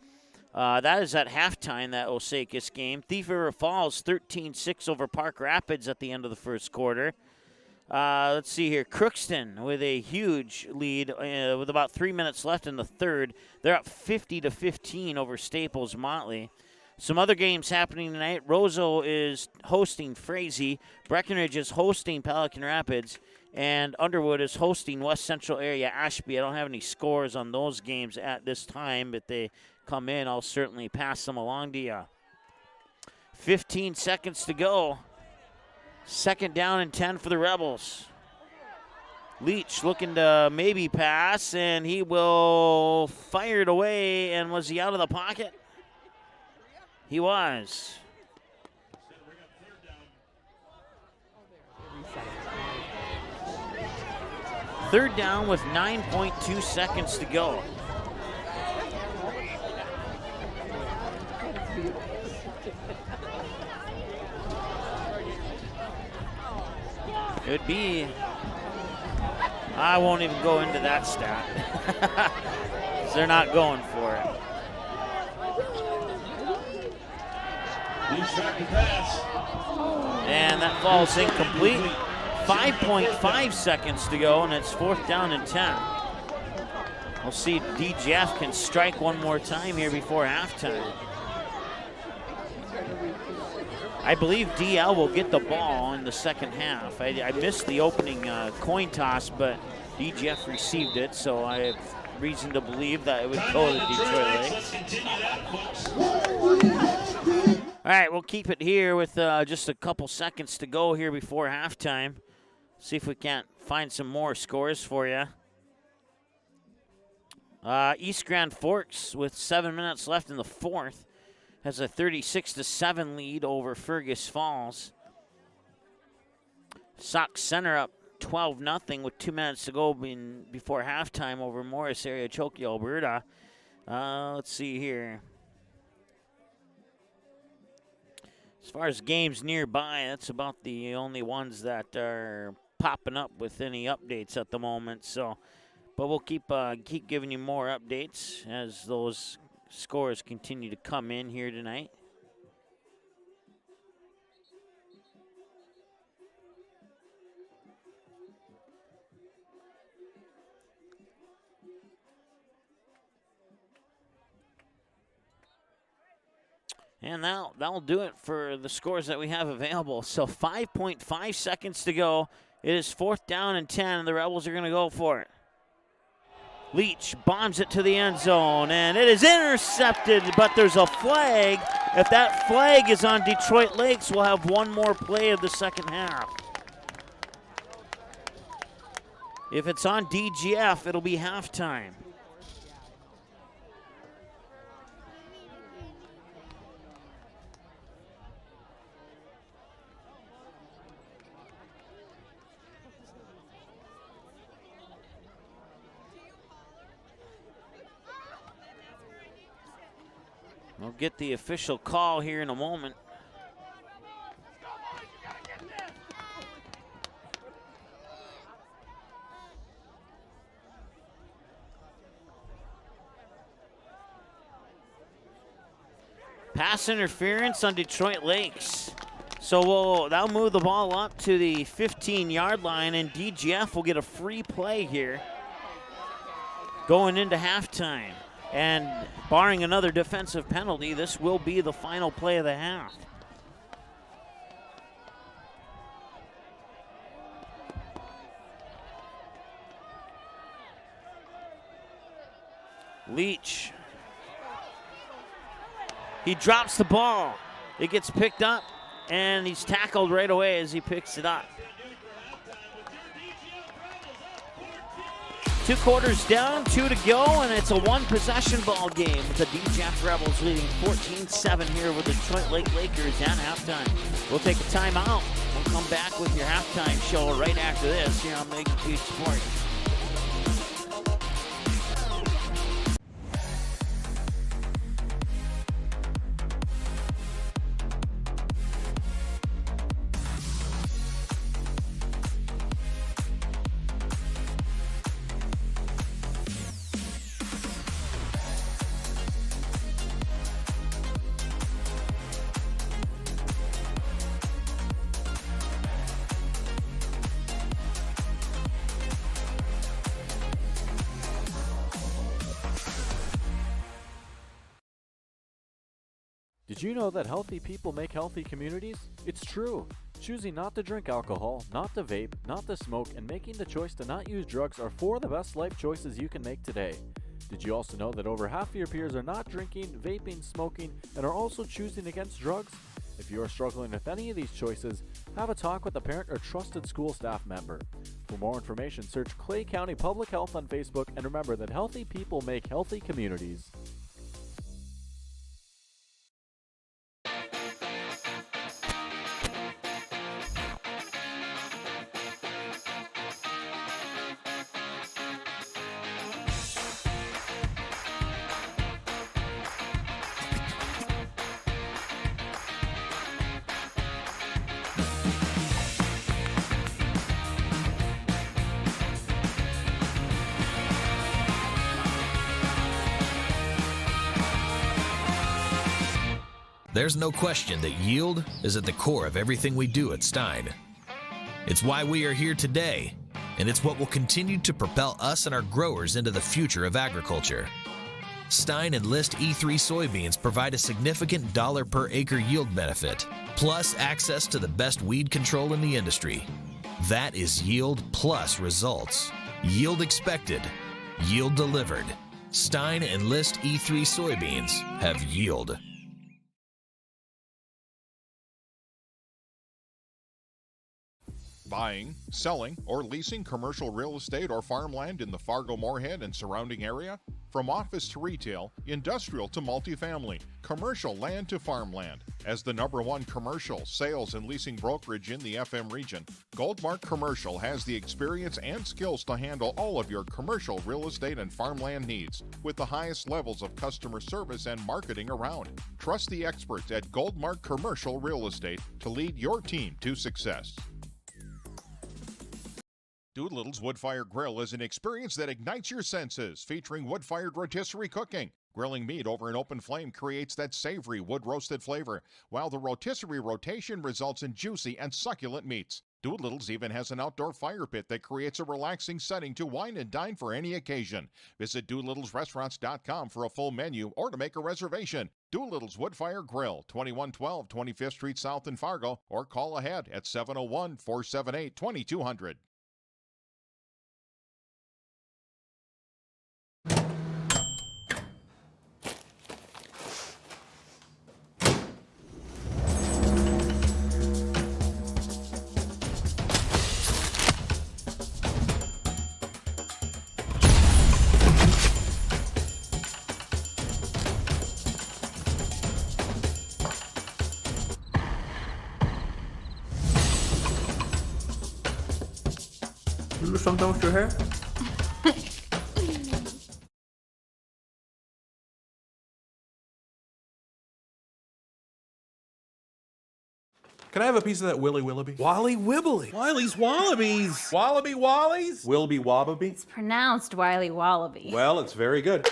Speaker 3: That is at halftime, that Osakis game. Thief River Falls 13-6 over Park Rapids at the end of the first quarter. Let's see here. Crookston with a huge lead with about 3 minutes left in the third. They're up 50-15 over Staples Motley. Some other games happening tonight. Roseau is hosting Frazee. Breckenridge is hosting Pelican Rapids. And Underwood is hosting West Central Area Ashby. I don't have any scores on those games at this time, but they come in. I'll certainly pass them along to you. 15 seconds to go. Second down and 10 for the Rebels. Leach looking to maybe pass, and he will fire it away. And was he out of the pocket? He was. Third down with 9.2 seconds to go. It would be, I won't even go into that stat. They're not going for it. And that falls incomplete. 5.5 seconds to go, and it's fourth down and 10. We'll see if DGF can strike one more time here before halftime. I believe DL will get the ball in the second half. I missed the opening coin toss, but DGF received it, so I have reason to believe that it would go to Detroit Lakes. All right, we'll keep it here with just a couple seconds to go here before halftime. See if we can't find some more scores for you. East Grand Forks, with 7 minutes left in the fourth, has a 36-7 lead over Fergus Falls. Sauk Center up 12-0 with 2 minutes to go before halftime over Morris Area, Choke, Alberta. Let's see here. As far as games nearby, that's about the only ones that are popping up with any updates at the moment. So, but we'll keep giving you more updates as those scores continue to come in here tonight. And that'll do it for the scores that we have available. So 5.5 seconds to go. It is fourth down and 10, and the Rebels are going to go for it. Leach bombs it to the end zone, and it is intercepted, but there's a flag. If that flag is on Detroit Lakes, we'll have one more play of the second half. If it's on DGF, it'll be halftime. We'll get the official call here in a moment. Pass interference on Detroit Lakes. So that'll move the ball up to the 15-yard line, and DGF will get a free play here going into halftime. And barring another defensive penalty, this will be the final play of the half. Leach. He drops the ball. It gets picked up, and he's tackled right away as he picks it up. 2 quarters down, 2 to go, and it's a one-possession ball game with the DGF Rebels leading 14-7 here with the Detroit Lake Lakers at halftime. We'll take a timeout. We'll come back with your halftime show right after this here on Magnitude Sports.
Speaker 4: Did you know that healthy people make healthy communities? It's true. Choosing not to drink alcohol, not to vape, not to smoke, and making the choice to not use drugs are four of the best life choices you can make today. Did you also know that over half of your peers are not drinking, vaping, smoking, and are also choosing against drugs? If you are struggling with any of these choices, have a talk with a parent or trusted school staff member. For more information, search Clay County Public Health on Facebook, and remember that healthy people make healthy communities.
Speaker 5: There's no question that yield is at the core of everything we do at Stein. It's why we are here today, and it's what will continue to propel us and our growers into the future of agriculture. Stein Enlist E3 soybeans provide a significant dollar per acre yield benefit, plus access to the best weed control in the industry. That is yield plus results. Yield expected, yield delivered. Stein Enlist E3 soybeans have yield.
Speaker 2: Buying, selling, or leasing commercial real estate or farmland in the Fargo-Moorhead and surrounding area? From office to retail, industrial to multifamily, commercial land to farmland. As the #1 commercial sales and leasing brokerage in the FM region, Goldmark Commercial has the experience and skills to handle all of your commercial real estate and farmland needs with the highest levels of customer service and marketing around. Trust the experts at Goldmark Commercial Real Estate to lead your team to success. Doolittle's Wood-Fire Grill is an experience that ignites your senses, featuring wood-fired rotisserie cooking. Grilling meat over an open flame creates that savory wood-roasted flavor, while the rotisserie rotation results in juicy and succulent meats. Doolittle's even has an outdoor fire pit that creates a relaxing setting to wine and dine for any occasion. Visit DoolittlesRestaurants.com for a full menu or to make a reservation. Doolittle's Wood-Fire Grill, 2112 25th Street South in Fargo, or call ahead at 701-478-2200.
Speaker 8: You do something with your hair? Can I have a piece of that Willy Willoughby?
Speaker 11: Wally Wibbly.
Speaker 8: Wiley's Wallabies.
Speaker 11: Wallaby Wallies?
Speaker 8: Wilby Wababy?
Speaker 10: It's pronounced Wiley Wallaby.
Speaker 8: Well, it's very good.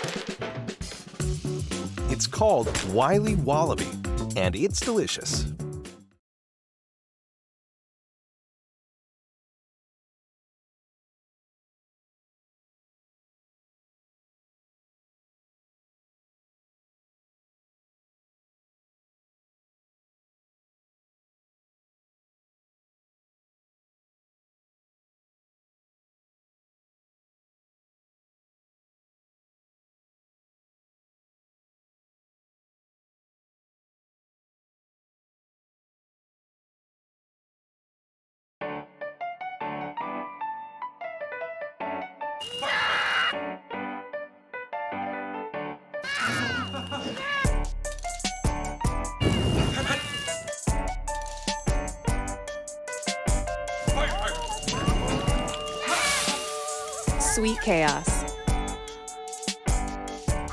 Speaker 9: It's called Wiley Wallaby, and it's delicious.
Speaker 12: Sweet chaos.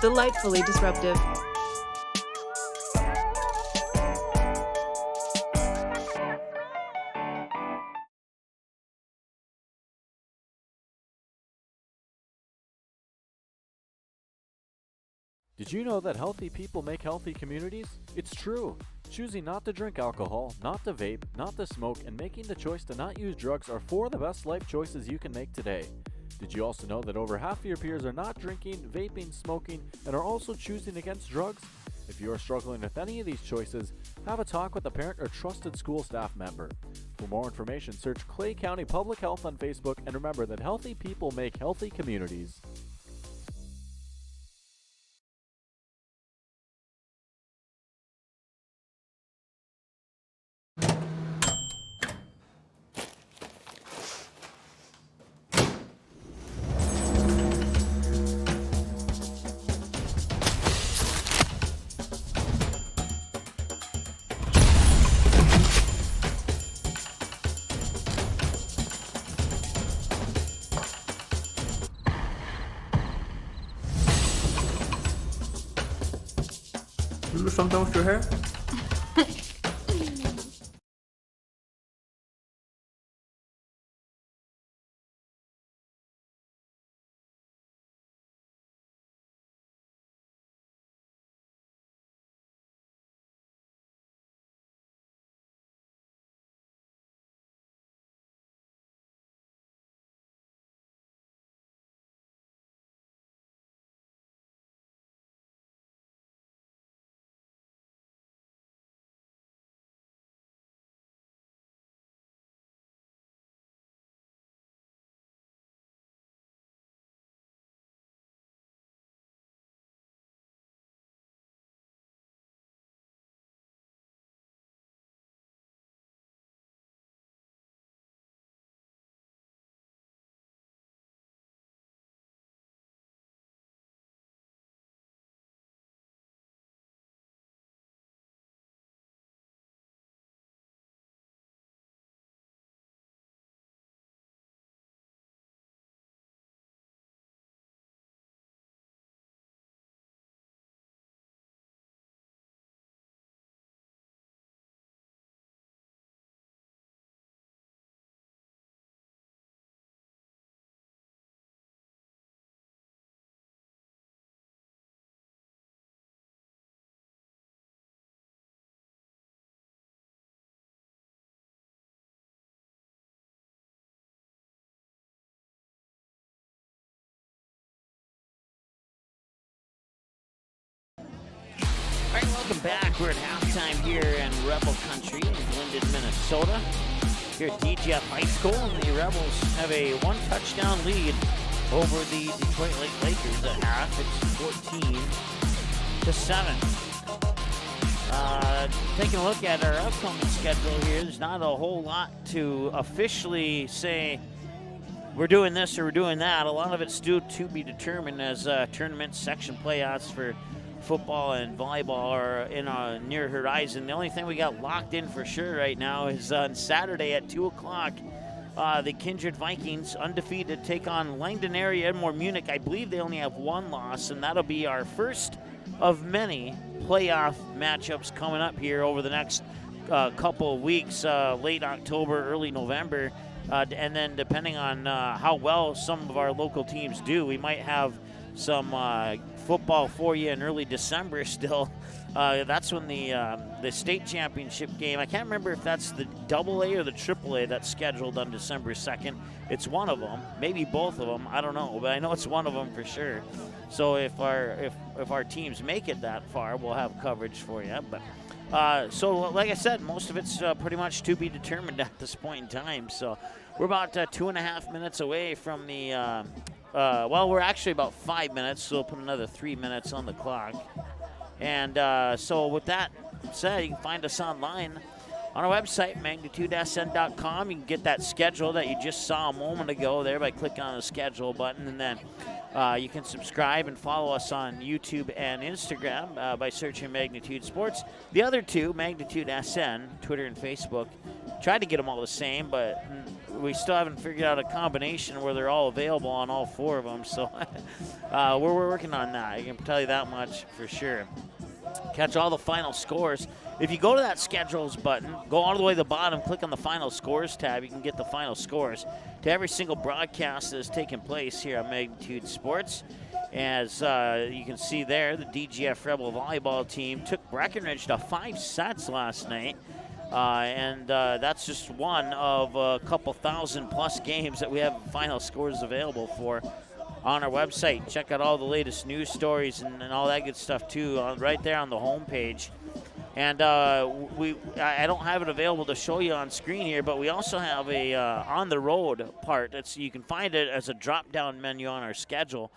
Speaker 12: Delightfully disruptive.
Speaker 4: Did you know that healthy people make healthy communities? It's true. Choosing not to drink alcohol, not to vape, not to smoke, and making the choice to not use drugs are four of the best life choices you can make today. Did you also know that over half of your peers are not drinking, vaping, smoking, and are also choosing against drugs? If you are struggling with any of these choices, have a talk with a parent or trusted school staff member. For more information, search Clay County Public Health on Facebook, and remember that healthy people make healthy communities.
Speaker 11: Do something with your hair?
Speaker 3: All right, welcome back. We're at halftime here in Rebel Country in Glyndon, Minnesota. Here at DGF High School, and the Rebels have a one-touchdown lead over the Detroit Lake Lakers at half. It's 14-7. Taking a look at our upcoming schedule here, there's not a whole lot to officially say we're doing this or we're doing that. A lot of it's still to be determined as tournament section playoffs for football and volleyball are in a near horizon. The only thing we got locked in for sure right now is on Saturday at 2 o'clock. The Kindred Vikings, undefeated, take on Langdon area Edmore Munich. I believe they only have one loss, and that'll be our first of many playoff matchups coming up here over the next couple of weeks, late October, early November. And then depending on how well some of our local teams do, we might have some football for you in early December still. That's when the state championship game, I can't remember if that's the AA or the AAA that's scheduled on December 2nd. It's one of them, maybe both of them, I don't know, but I know it's one of them for sure. So if our teams make it that far, we'll have coverage for you. But so like I said, most of it's pretty much to be determined at this point in time. So we're about 2.5 minutes away from the well, we're actually about 5 minutes, so we'll put another 3 minutes on the clock. And so with that said, you can find us online on our website, magnitudesn.com. You can get that schedule that you just saw a moment ago there by clicking on the schedule button. And then you can subscribe and follow us on YouTube and Instagram by searching Magnitude Sports. The other two, Magnitude SN, Twitter and Facebook, tried to get them all the same, but we still haven't figured out a combination where they're all available on all four of them. So we're working on that. I can tell you that much for sure. Catch all the final scores. If you go to that schedules button, go all the way to the bottom, click on the final scores tab, you can get the final scores to every single broadcast that has taken place here on Magnitude Sports. As you can see there, the DGF Rebel volleyball team took Breckenridge to 5 sets last night. And that's just one of a couple thousand plus games that we have final scores available for. on our website. Check out all the latest news stories and all that good stuff too, right there on the homepage. And I don't have it available to show you on screen here, but we also have a on the road part. You can find it as a drop-down menu on our schedule.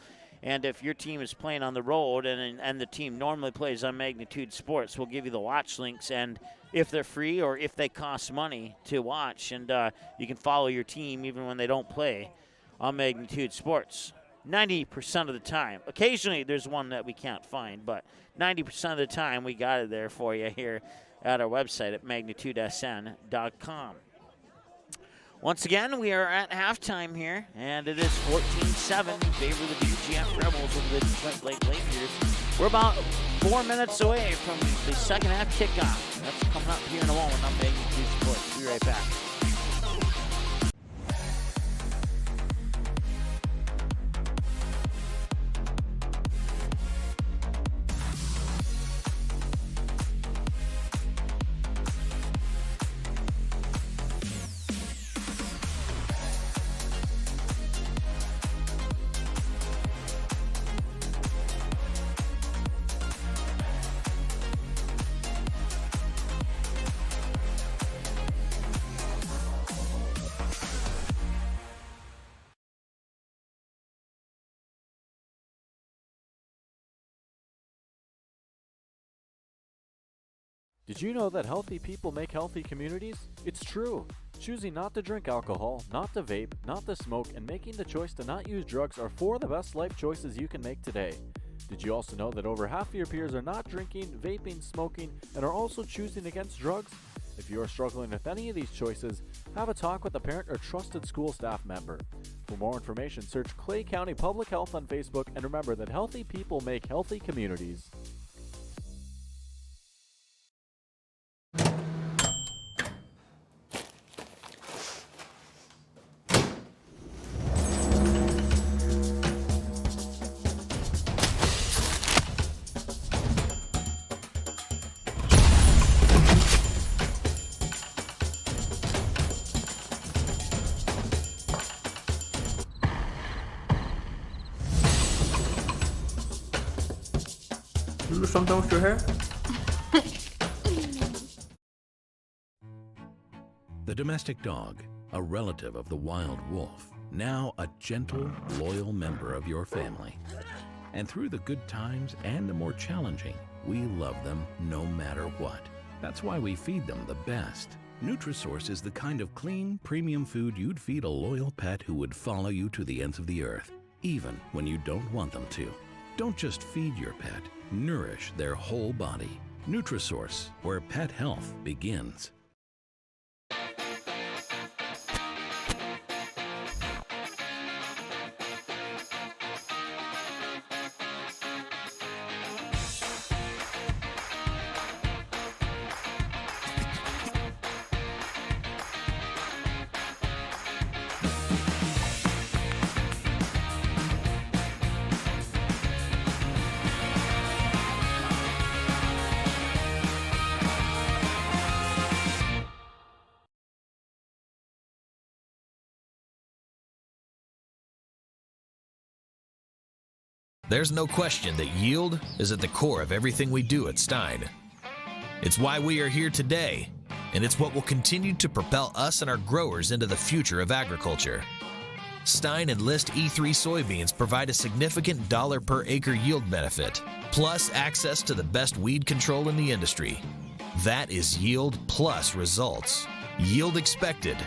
Speaker 3: And if your team is playing on the road and the team normally plays on Magnitude Sports, we'll give you the watch links, and if they're free or if they cost money to watch, and you can follow your team even when they don't play on Magnitude Sports. 90% of the time. Occasionally there's one that we can't find, but 90% of the time we got it there for you here at our website at magnitudesn.com. Once again, we are at halftime here, and it is 14-7 in favor of the DGF Rebels over the Detroit Lake Lakers. We're about 4 minutes away from the second half kickoff. That's coming up here in a moment on Magnitude Sports. We'll be right back.
Speaker 4: Did you know that healthy people make healthy communities? It's true. Choosing not to drink alcohol, not to vape, not to smoke, and making the choice to not use drugs are 4 of the best life choices you can make today. Did you also know that over half of your peers are not drinking, vaping, smoking, and are also choosing against drugs? If you are struggling with any of these choices, have a talk with a parent or trusted school staff member. For more information, search Clay County Public Health on Facebook, and remember that healthy people make healthy communities.
Speaker 11: You do something with your hair?
Speaker 13: The domestic dog, a relative of the wild wolf, now a gentle, loyal member of your family. And through the good times and the more challenging, we love them no matter what. That's why we feed them the best. Nutrisource is the kind of clean, premium food you'd feed a loyal pet who would follow you to the ends of the earth, even when you don't want them to. Don't just feed your pet, nourish their whole body. Nutrisource, where pet health begins.
Speaker 5: There's no question that yield is at the core of everything we do at Stein. It's why we are here today, and it's what will continue to propel us and our growers into the future of agriculture. Stein Enlist E3 soybeans provide a significant dollar per acre yield benefit, plus access to the best weed control in the industry. That is yield plus results. Yield expected,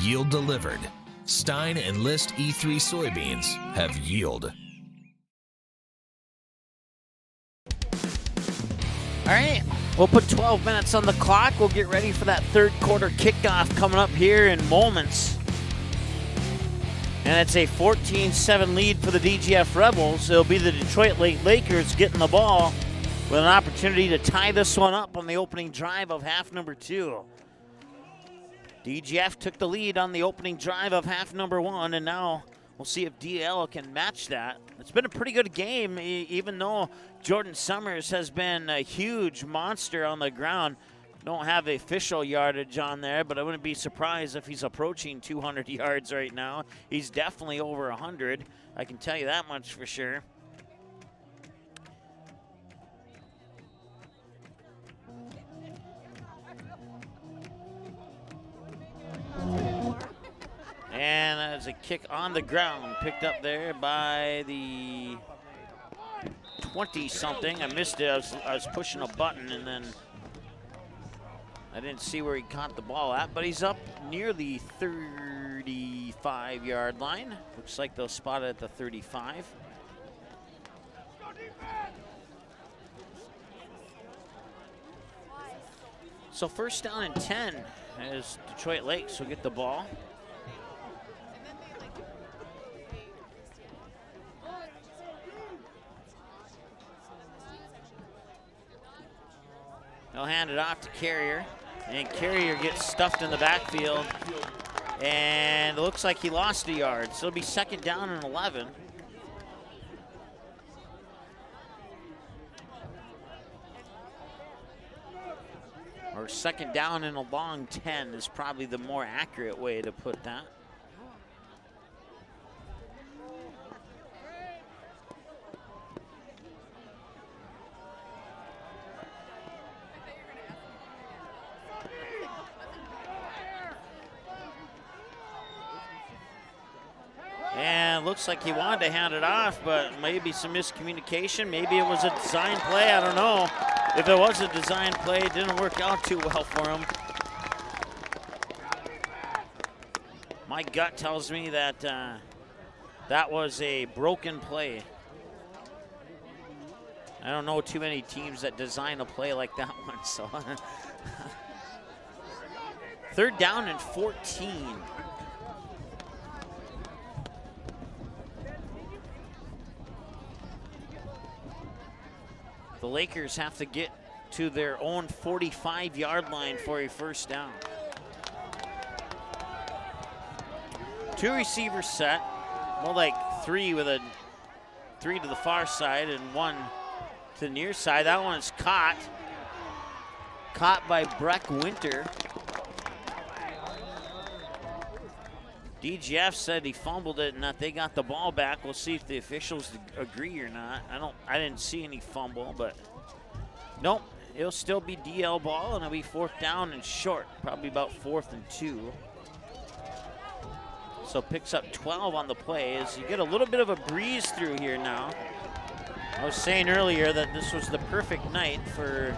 Speaker 5: yield delivered. Stein Enlist E3 soybeans have yield.
Speaker 3: All right, we'll put 12 minutes on the clock. We'll get ready for that third quarter kickoff coming up here in moments. And it's a 14-7 lead for the DGF Rebels. It'll be the Detroit Lake Lakers getting the ball with an opportunity to tie this one up on the opening drive of half number 2. DGF took the lead on the opening drive of half number 1, and now we'll see if DL can match that. It's been a pretty good game, even though Jordan Summers has been a huge monster on the ground. Don't have official yardage on there, but I wouldn't be surprised if he's approaching 200 yards right now. He's definitely over 100. I can tell you that much for sure. And that's a kick on the ground, picked up there by the 20-something. I missed it. I was pushing a button, and then I didn't see where he caught the ball at, but he's up near the 35-yard line. Looks like they'll spot it at the 35. So first down and 10 as Detroit Lakes will get the ball. They'll hand it off to Carrier, and Carrier gets stuffed in the backfield, and it looks like he lost a yard, so it'll be second down and 11. Or second down and a long 10 is probably the more accurate way to put that. And looks like he wanted to hand it off, but maybe some miscommunication. Maybe it was a design play, I don't know. If it was a design play, it didn't work out too well for him. My gut tells me that that was a broken play. I don't know too many teams that design a play like that one, so. Third down and 14. The Lakers have to get to their own 45-yard line for a first down. Two receivers set, more like three to the far side and one to the near side. That one is caught by Breck Winter. DGF said he fumbled it and that they got the ball back. We'll see if the officials agree or not. I didn't see any fumble, but nope. It'll still be DL ball, and it'll be fourth down and short, probably about 4th and 2. So picks up 12 on the play as you get a little bit of a breeze through here now. I was saying earlier that this was the perfect night for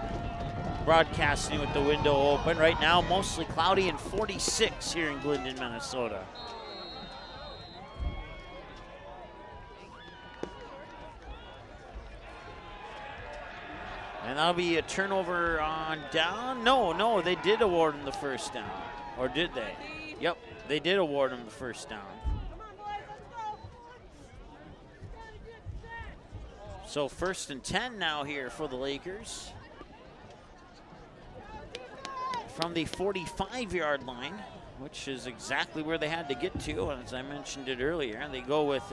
Speaker 3: broadcasting with the window open. Right now, mostly cloudy and 46 here in Glyndon, Minnesota. And that'll be a turnover on down. No, they did award him the first down. Or did they? Yep, they did award him the first down. So first and 10 now here for the Lakers. From the 45-yard line, which is exactly where they had to get to. And as I mentioned it earlier, they go with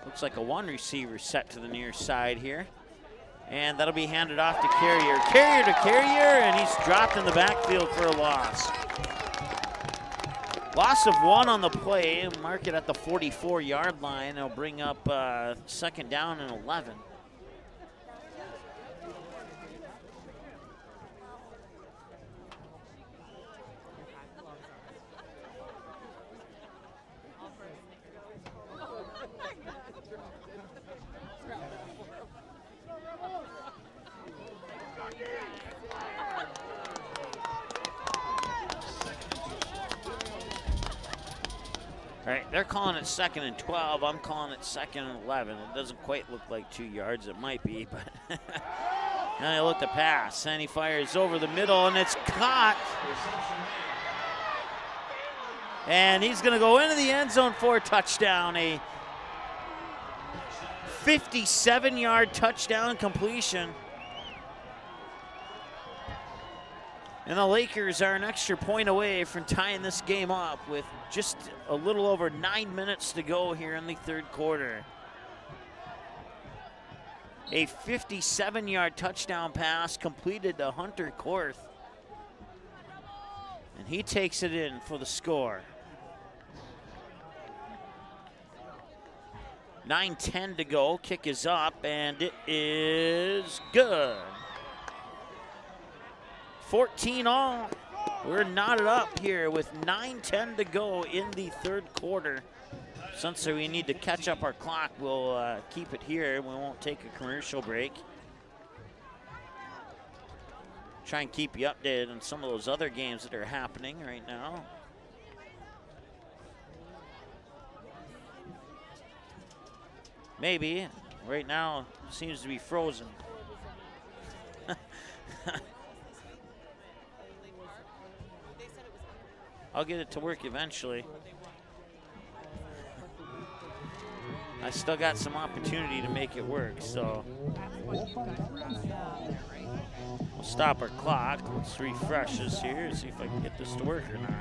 Speaker 3: looks like a one receiver set to the near side here. And that'll be handed off to Carrier. Carrier to Carrier, and he's dropped in the backfield for a loss. Loss of 1 on the play. Mark it at the 44-yard line. It'll bring up second down and 11. All right, they're calling it 2nd and 12. I'm calling it 2nd and 11. It doesn't quite look like 2 yards. It might be, but now they look to pass. And he fires over the middle, and it's caught. And he's going to go into the end zone for a touchdown. A 57-yard touchdown completion. And the Lakers are an extra point away from tying this game up with just a little over 9 minutes to go here in the third quarter. A 57-yard touchdown pass completed to Hunter Korth. And he takes it in for the score. 9:10 to go. Kick is up, and it is good. 14-all. We're knotted up here with 9:10 to go in the third quarter. Since we need to catch up our clock, we'll keep it here. We won't take a commercial break. Try and keep you updated on some of those other games that are happening right now. Maybe. Right now, it seems to be frozen. I'll get it to work eventually. I still got some opportunity to make it work, so. We'll stop our clock. Let's refresh this here and see if I can get this to work or not.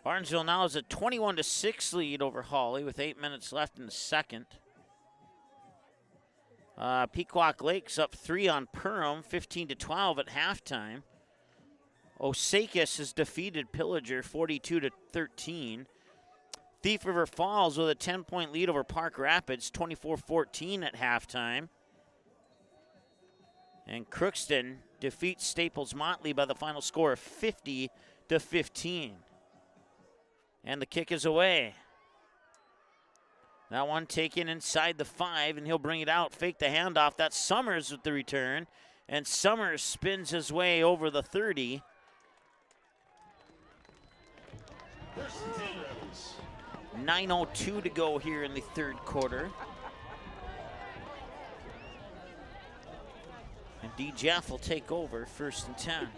Speaker 3: Barnesville now has a 21-6 lead over Hawley with 8 minutes left in the second. Pequot Lakes up 3 on Perham, 15-12 at halftime. Osakis has defeated Pillager 42-13. Thief River Falls with a 10-point lead over Park Rapids, 24-14 at halftime. And Crookston defeats Staples Motley by the final score of 50-15. And the kick is away. That one taken inside the 5, and he'll bring it out. Fake the handoff. That's Summers with the return. And Summers spins his way over the 30.
Speaker 7: First and 10 Rebels.
Speaker 3: 9:02 to go here in the third quarter. And D. Jeff will take over first and 10.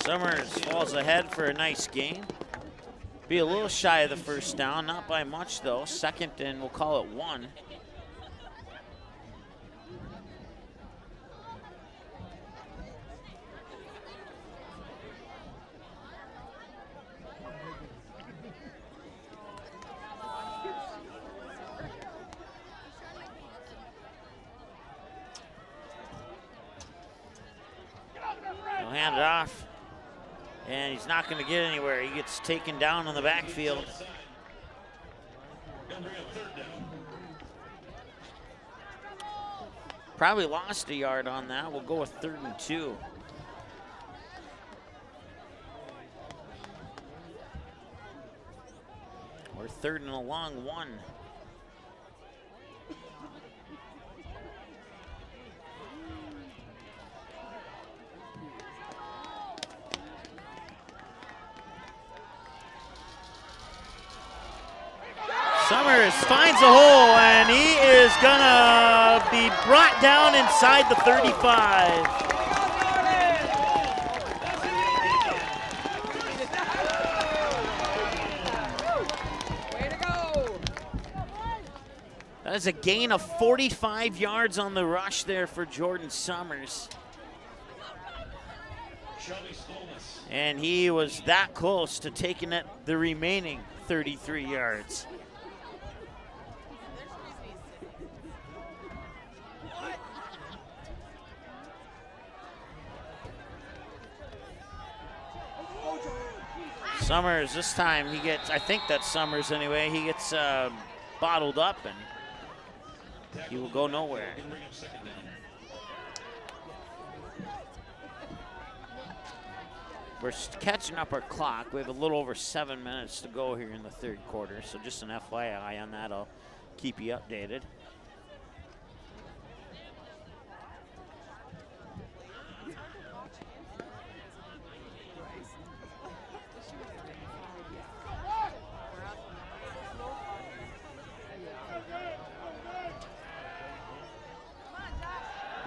Speaker 3: Summers falls ahead for a nice gain. Be a little shy of the first down, not by much though. Second and we'll call it 1. He'll hand it off. And he's not going to get anywhere. He gets taken down on the backfield. Probably lost a yard on that. We'll go with 3rd and 2. Or 3rd and a long 1. Summers finds a hole, and he is gonna be brought down inside the 35.
Speaker 6: Way to go!
Speaker 3: That is a gain of 45 yards on the rush there for Jordan Summers. And he was that close to taking it the remaining 33 yards. Summers, this time he gets, I think that's Summers anyway, he gets bottled up and he will go nowhere. We're catching up our clock. We have a little over 7 minutes to go here in the third quarter, so just an FYI on that. I'll keep you updated.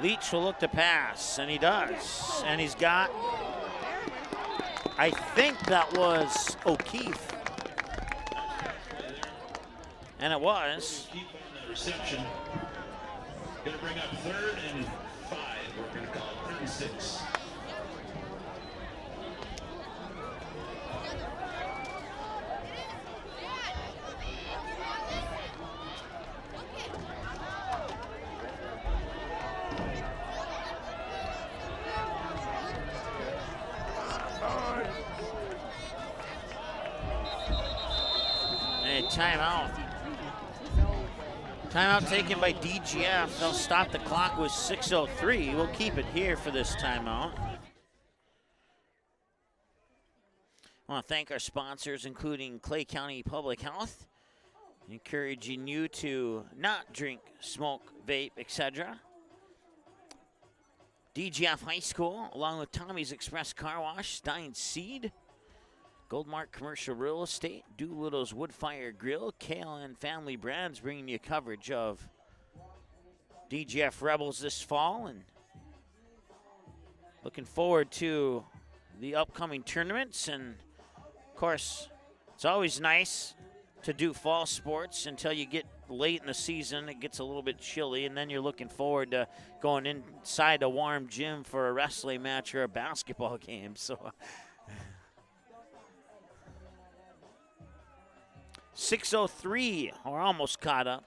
Speaker 3: Leach will look to pass, and he does. And he's got, I think that was O'Keefe. And it was.
Speaker 7: Reception. Going to bring up 3rd and 5. We're going to call it 3rd and 6.
Speaker 3: And timeout. Timeout taken by DGF. They'll stop the clock with 6:03. We'll keep it here for this timeout. I want to thank our sponsors, including Clay County Public Health, encouraging you to not drink, smoke, vape, etc. DGF High School, along with Tommy's Express Car Wash, Stein Seed, Goldmark Commercial Real Estate, Doolittle's Woodfire Grill, KLN Family Brands, bringing you coverage of DGF Rebels this fall, and looking forward to the upcoming tournaments. And of course, it's always nice to do fall sports until you get late in the season. It gets a little bit chilly, and then you're looking forward to going inside a warm gym for a wrestling match or a basketball game. So 6:03, we're almost caught up.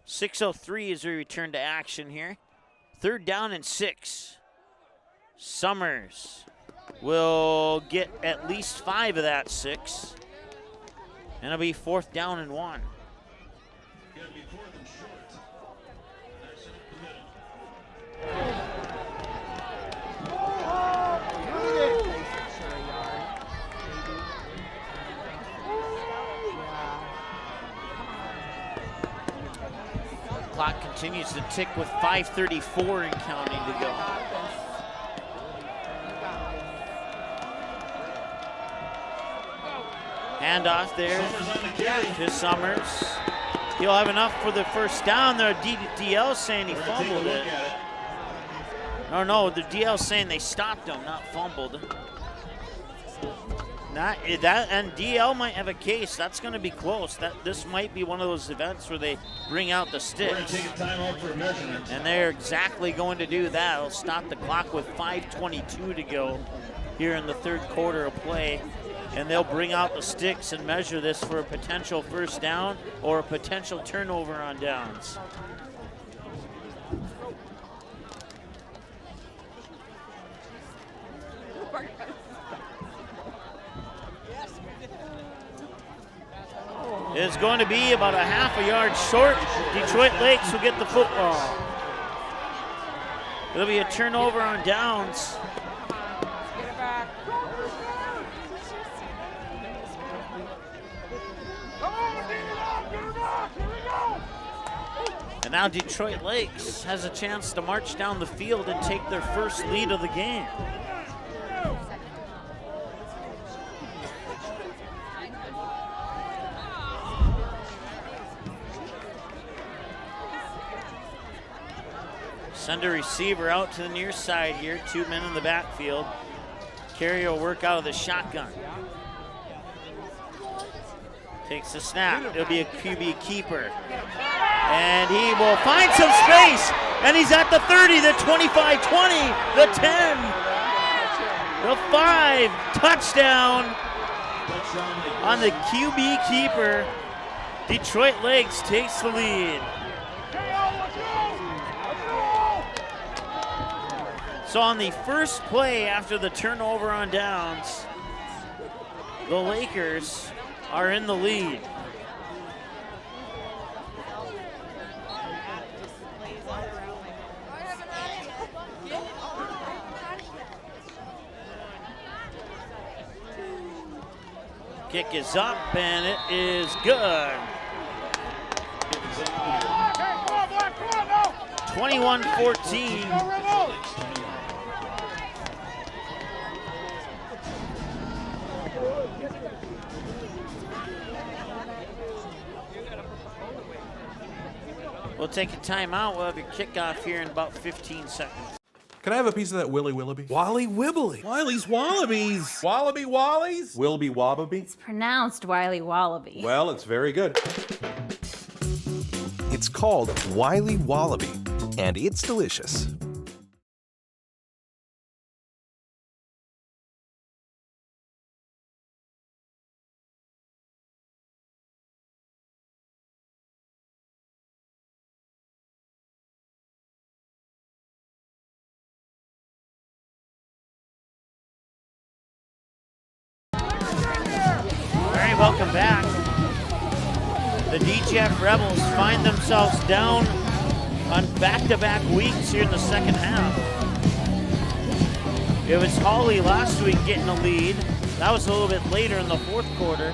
Speaker 3: 6:03 as we return to action here. 3rd down and 6. Summers will get at least 5 of that 6. And it'll be 4th down and 1. Clock continues to tick with 5:34 and counting to go. Handoff there to Summers. He'll have enough for the 1st down there. DL saying he fumbled it. No, the DL saying they stopped him, not fumbled. And DL might have a case. That's going to be close. This might be one of those events where they bring out the sticks.
Speaker 7: We're going to take a time out for a measurement.
Speaker 3: And they're exactly going to do that. They'll stop the clock with 5:22 to go here in the 3rd quarter of play. And they'll bring out the sticks and measure this for a potential 1st down or a potential turnover on downs. It's going to be about a half a yard short. Detroit Lakes will get the football. It'll be a turnover on downs. And now Detroit Lakes has a chance to march down the field and take their 1st lead of the game. Send a receiver out to the near side here. 2 men in the backfield. Carrier will work out of the shotgun. Takes the snap. It'll be a QB keeper. And he will find some space. And he's at the 30, the 25, 20, the 10, the 5. Touchdown on the QB keeper. Detroit Lakes takes the lead. So on the first play after the turnover on downs, the Lakers are in the lead. Kick is up and it is good. 21-14. We'll take a timeout. We'll have your kickoff here in about 15 seconds.
Speaker 8: Can I have a piece of that Willy Willoughby?
Speaker 11: Wally Wibbly.
Speaker 8: Wiley's Wallabies.
Speaker 11: Wallaby Wallies.
Speaker 8: Wilby Wallaby.
Speaker 10: It's pronounced Wiley Wallaby.
Speaker 8: Well, it's very good.
Speaker 9: It's called Wiley Wallaby, and it's delicious.
Speaker 3: Welcome back. The DGF Rebels find themselves down on back-to-back weeks here in the second half. It was Hawley last week getting the lead. That was a little bit later in the fourth quarter.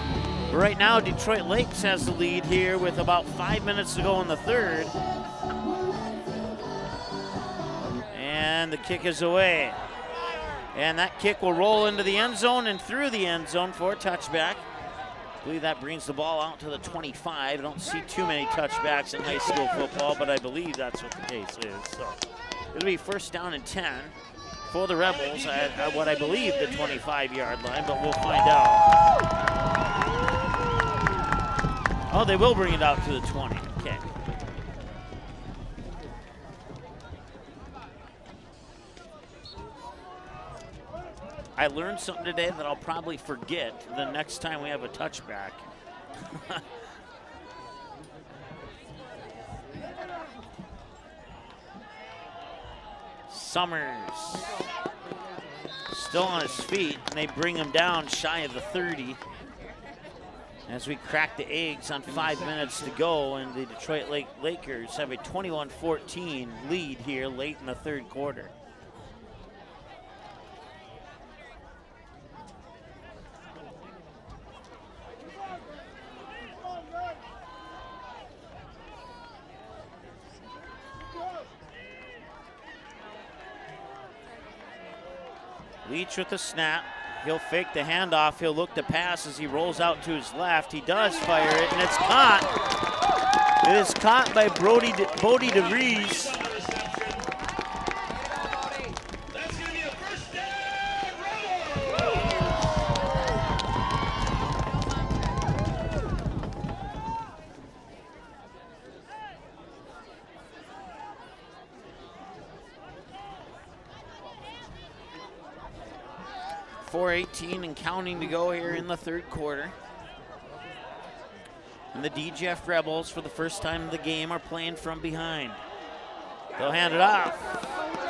Speaker 3: But right now, Detroit Lakes has the lead here with about 5 minutes to go in the third. And the kick is away. And that kick will roll into the end zone and through the end zone for a touchback. I believe that brings the ball out to the 25. I don't see too many touchbacks in high school football, but I believe that's what the case is. So it'll be first down and 10 for the Rebels at what I believe the 25-yard line, but we'll find out. Oh, they will bring it out to the 20. Okay. I learned something today that I'll probably forget the next time we have a touchback. Summers still on his feet, and they bring him down shy of the 30 as we crack the eggs on 5 minutes to go, and the Detroit Lakers have a 21-14 lead here late in the third quarter. Leach with the snap. He'll fake the handoff. He'll look to pass as he rolls out to his left. He does fire it, and it's caught. It is caught by Bodie DeVries.
Speaker 7: That's going to be a first down.
Speaker 3: 4:18 and counting to go here in the third quarter. And the DGF Rebels, for the first time in the game, are playing from behind. They'll hand it off.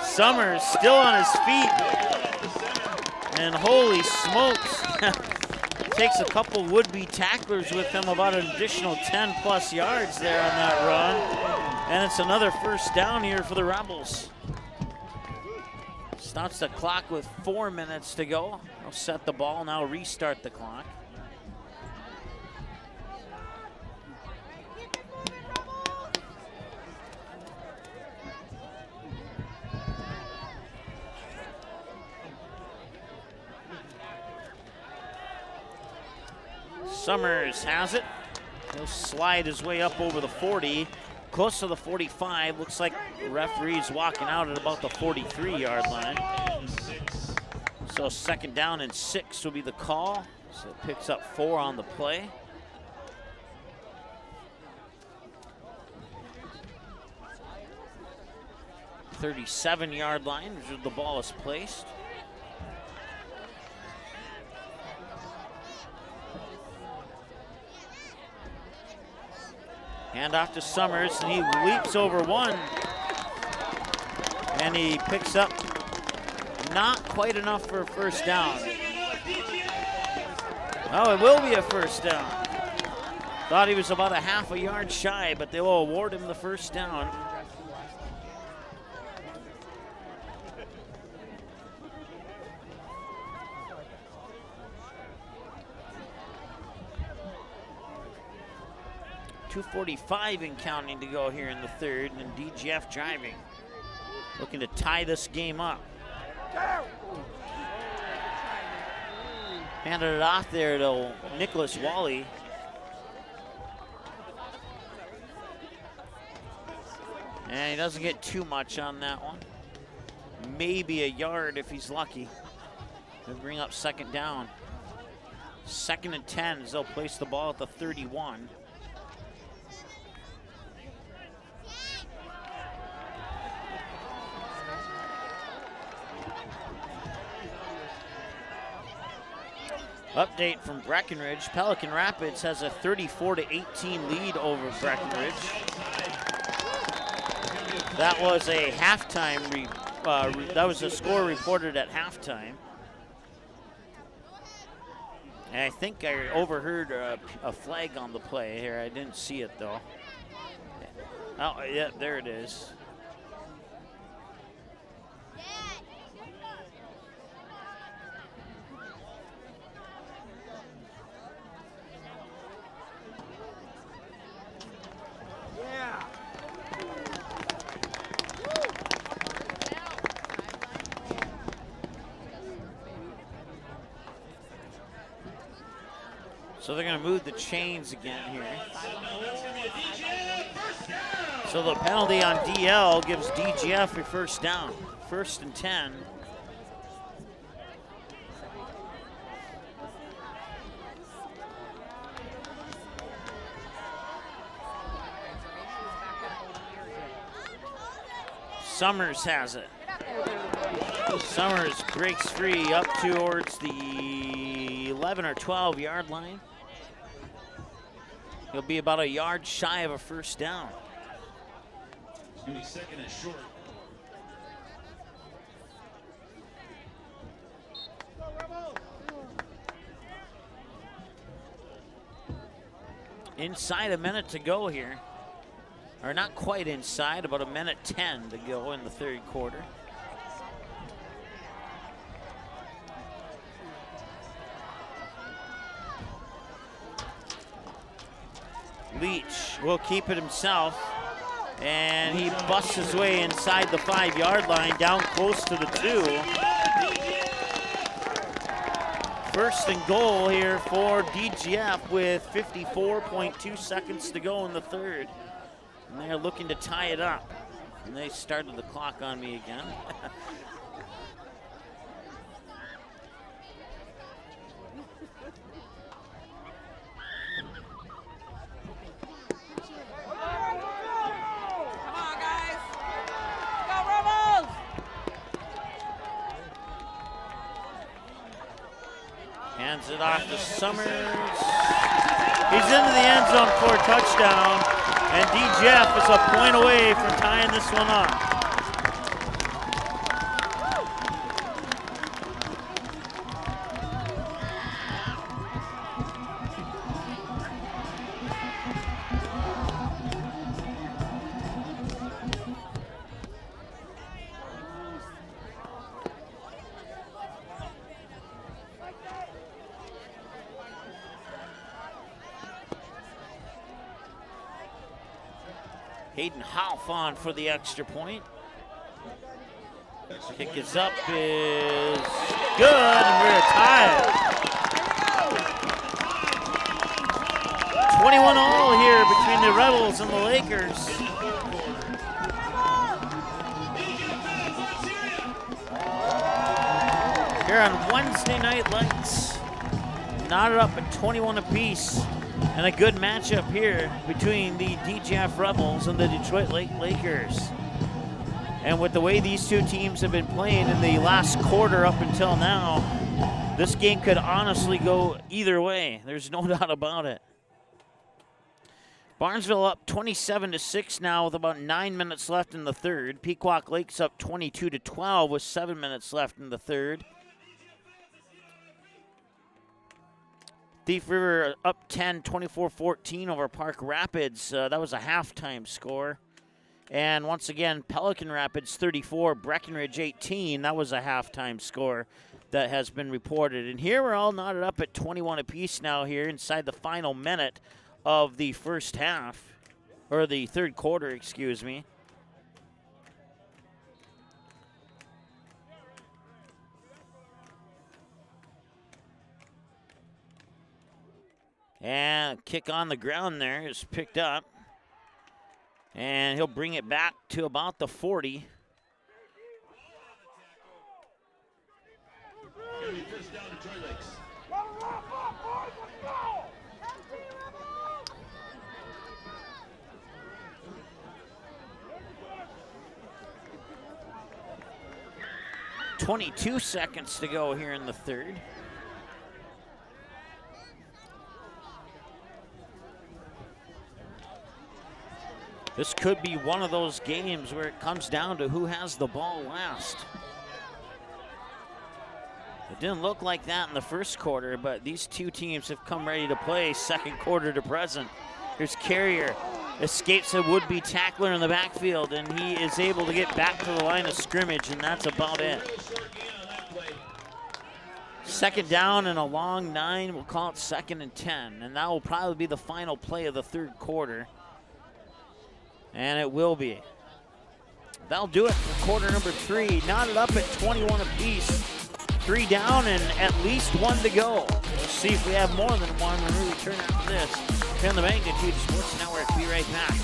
Speaker 3: Summers still on his feet. And holy smokes. Takes a couple would-be tacklers with him, about an additional 10-plus yards there on that run. And it's another first down here for the Rebels. Stops the clock with 4 minutes to go. They'll set the ball, now restart the clock. Summers has it. He'll slide his way up over the 40, close to the 45. Looks like the referee's walking out at about the 43-yard line. So second down and 6 will be the call. So it picks up 4 on the play. .37-yard line, where the ball is placed. Hand off to Summers, and he leaps over one. And he picks up not quite enough for a first down. Oh, it will be a first down. Thought he was about a half a yard shy, but they will award him the first down. .245 and counting to go here in the third, and DGF driving, looking to tie this game up. Handed it off there to Nicholas Wally. And he doesn't get too much on that one. Maybe a yard if he's lucky. They'll bring up second down. 2nd and 10 as they'll place the ball at the 31. Update from Breckenridge. Pelican Rapids has a 34-18 lead over Breckenridge. That was a halftime, that was a score reported at halftime. And I think I overheard a flag on the play here. I didn't see it though. Oh, yeah, there it is. So they're going to move the chains again here. So the penalty on DL gives DGF a first down. 1st and 10. Summers has it. Summers breaks free up towards the 11 or 12 yard line. He'll be about a yard shy of a first down.
Speaker 7: It's going to be 2nd and short.
Speaker 3: Inside a minute to go here. Or not quite inside, about a minute 10 to go in the 3rd quarter. Leach will keep it himself, and he busts his way inside the 5 yard line, down close to the 2. 1st and goal here for DGF with 54.2 seconds to go in the 3rd. And they're looking to tie it up. And they started the clock on me again. Hands it off to Summers. He's into the end zone for a touchdown, and DGF is a point away from tying this one up. Hayden Half on for the extra point. Kick is up, is good, and we're tied. 21-all here between the Rebels and the Lakers. Here on Wednesday Night Lights, knotted up at 21 apiece. And a good matchup here between the DGF Rebels and the Detroit Lakers. And with the way these two teams have been playing in the last quarter up until now, this game could honestly go either way. There's no doubt about it. Barnesville up 27-6 now with about 9 minutes left in the 3rd. Pequot Lakes up 22-12 with 7 minutes left in the 3rd. Thief River up 10, 24-14 over Park Rapids. That was a halftime score. And once again, Pelican Rapids 34, Breckenridge 18. That was a halftime score that has been reported. And here we're all knotted up at 21 apiece now here inside the final minute of the first half, or the 3rd quarter, excuse me. And kick on the ground there is picked up. And he'll bring it back to about the 40.
Speaker 7: First down, Detroit Lakes.
Speaker 3: 22 seconds to go here in the third. This could be one of those games where it comes down to who has the ball last. It didn't look like that in the first quarter, but these two teams have come ready to play second quarter to present. Here's Carrier, escapes a would-be tackler in the backfield, and he is able to get back to the line of scrimmage, and that's about it. Second down and a long 9, we'll call it 2nd and 10, and that will probably be the final play of the third quarter. And it will be. That'll do it for quarter number 3. Knotted up at 21 apiece. 3 down and at least 1 to go. We'll see if we have more than 1 when we return after this. Here on the Magnitude Sports Network. Be right back.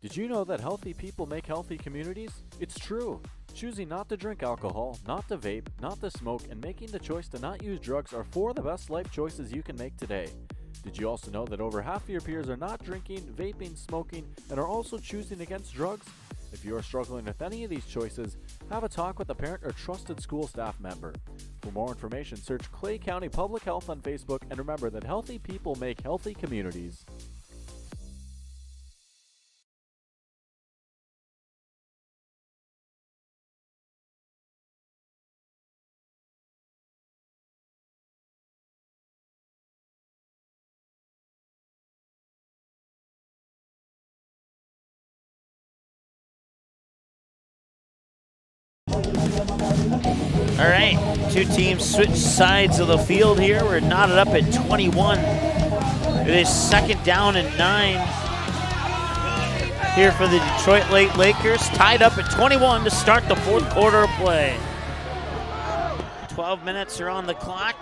Speaker 4: Did you know that healthy people make healthy communities? It's true. Choosing not to drink alcohol, not to vape, not to smoke, and making the choice to not use drugs are 4 of the best life choices you can make today. Did you also know that over half of your peers are not drinking, vaping, smoking, and are also choosing against drugs? If you are struggling with any of these choices, have a talk with a parent or trusted school staff member. For more information, search Clay County Public Health on Facebook, and remember that healthy people make healthy communities.
Speaker 3: All right, two teams switch sides of the field here. We're knotted up at 21. It is 2nd down and 9 here for the Detroit Lakers. Tied up at 21 to start the fourth quarter of play. 12 minutes are on the clock.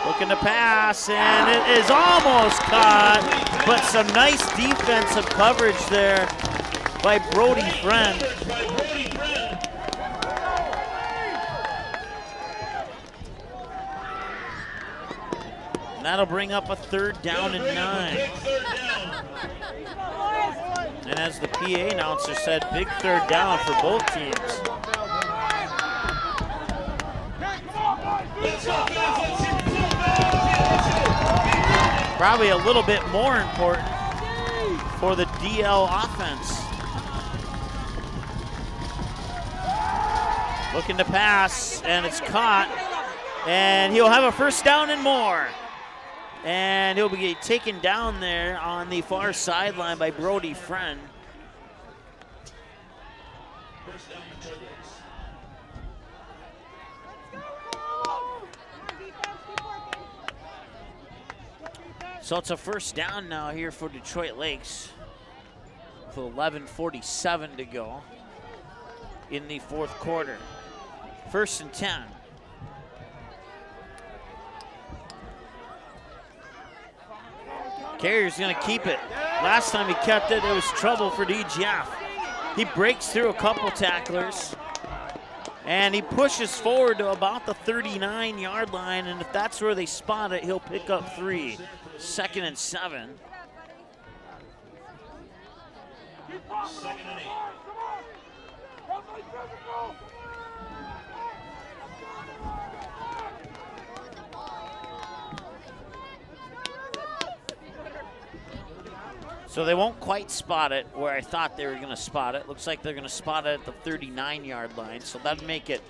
Speaker 3: Looking to pass, and it is almost caught, but some nice defensive coverage there by Brody Friend. And that'll bring up a 3rd down and 9. And as the PA announcer said, big 3rd down for both teams. Probably a little bit more important for the DL offense. Looking to pass, and it's caught. And he'll have a 1st down and more. And he'll be taken down there on the far sideline by Brody Friend. So it's a 1st down now here for Detroit Lakes with 11:47 to go in the fourth quarter. 1st and 10. Carrier's gonna keep it. Last time he kept it, it was trouble for DGF. He breaks through a couple tacklers and he pushes forward to about the 39-yard line, and if that's where they spot it, he'll pick up 3. 2nd and 7.
Speaker 7: 2nd and 8.
Speaker 3: So they won't quite spot it where I thought they were going to spot it. Looks like they're going to spot it at the 39-yard line, so that'd make it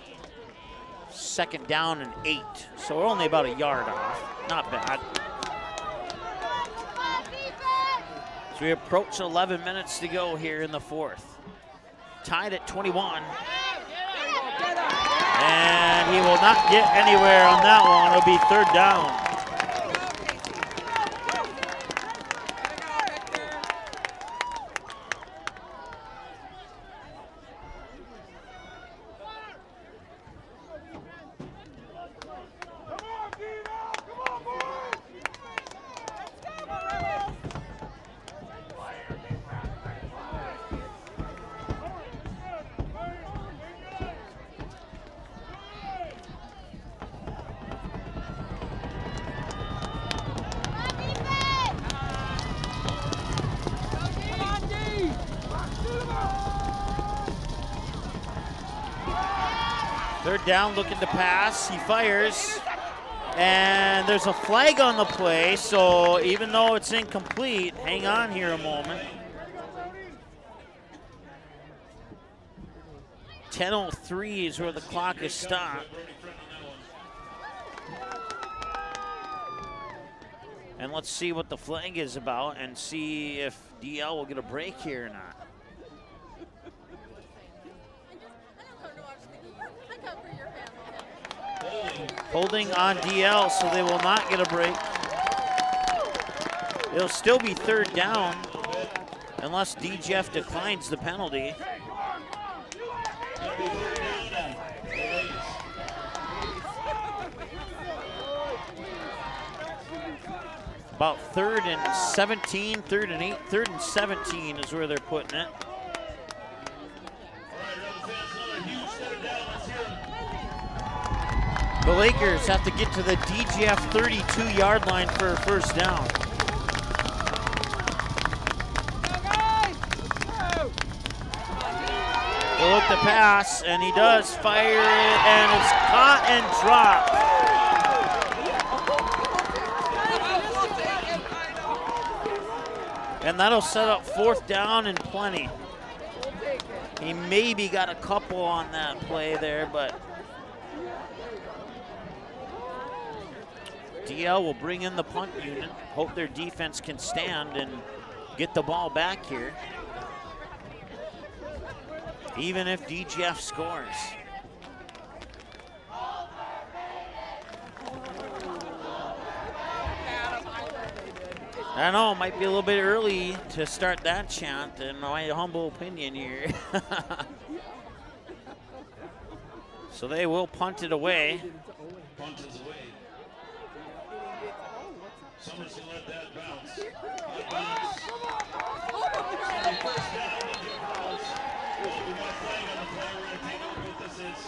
Speaker 3: 2nd down and 8. So we're only about a yard off. Not bad. So we approach 11 minutes to go here in the fourth. Tied at 21. And he will not get anywhere on that one. It'll be 3rd down. Third down, looking to pass. He fires. And there's a flag on the play, so even though it's incomplete, hang on here a moment. 10:03 is where the clock is stopped. And let's see what the flag is about and see if DL will get a break here or not. Holding on DL, so they will not get a break. It'll still be third down unless DGF declines the penalty. About 3rd and 17, 3rd and 8, 3rd and 17 is where they're putting it. The Lakers have to get to the DGF 32-yard line for a first down. They'll look to pass, and he does fire it, and it's caught and dropped. And that'll set up 4th down and plenty. He maybe got a couple on that play there, but DL will bring in the punt unit. Hope their defense can stand and get the ball back here, even if DGF scores. I know, it might be a little bit early to start that chant, in my humble opinion here. So they will punt it away.
Speaker 7: Punt is away. Summers will let that bounce. First down, into bounds. We got a flag on the play. We're going to take a look at what this is.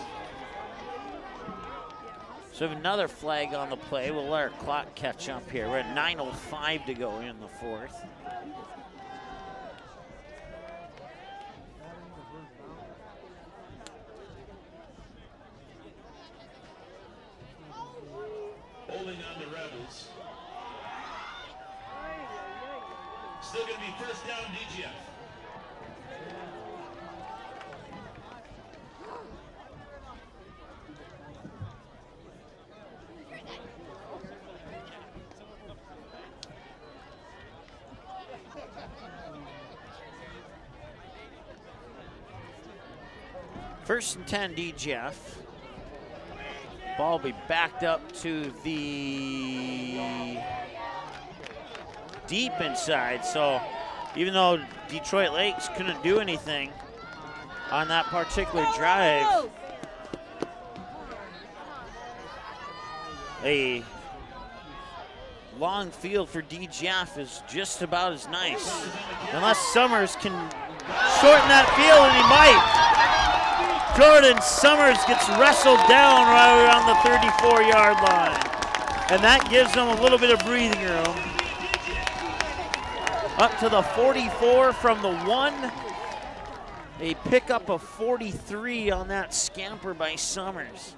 Speaker 3: So we have another flag on the play. We'll let our clock catch up here. We're at 9:05 to go in the 4th.
Speaker 7: Holding on the Rebels. Still going to be first down DGF.
Speaker 3: First and 10 DGF. Ball will be backed up to the deep inside. So even though Detroit Lakes couldn't do anything on that particular drive, a long field for DGF is just about as nice. Unless Summers can shorten that field, and he might. Jordan Summers gets wrestled down right around the 34-yard line. And that gives them a little bit of breathing room. Up to the 44 from the 1. A pickup of 43 on that scamper by Summers.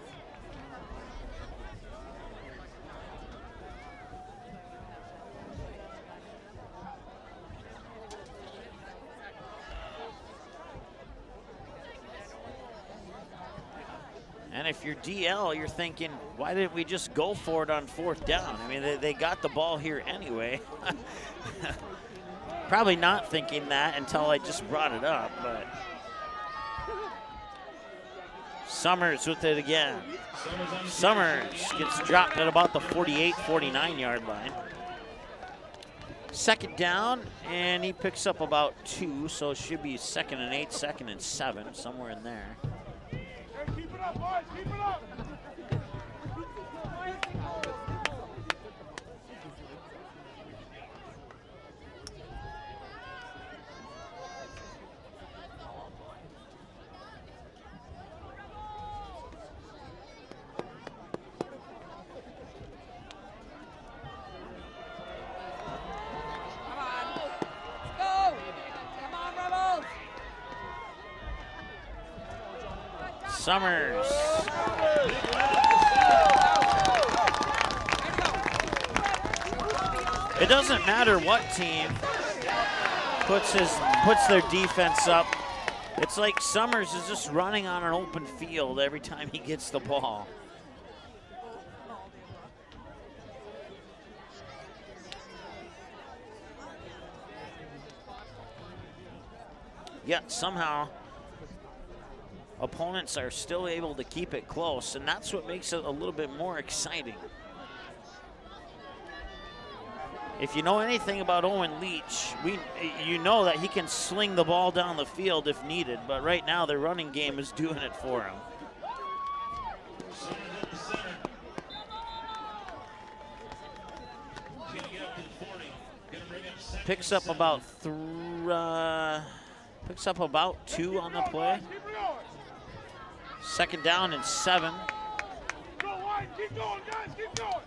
Speaker 3: And if you're DL, you're thinking, why didn't we just go for it on 4th down? I mean, they got the ball here anyway. Probably not thinking that until I just brought it up, but Summers with it again. Summers gets dropped at about the 48, 49-yard line. 2nd down, and he picks up about 2, so it should be 2nd and 8, 2nd and 7, somewhere in there.
Speaker 11: Keep it up, boys. Keep it up.
Speaker 3: Summers It doesn't matter what team puts their defense up. It's like Summers is just running on an open field every time he gets the ball. Yet somehow opponents are still able to keep it close, and that's what makes it a little bit more exciting. If you know anything about Owen Leach, you know that he can sling the ball down the field if needed, but right now their running game is doing it for him. Picks up about 2 on the play. Second down and 7.
Speaker 11: Go wide, keep going, guys, keep going.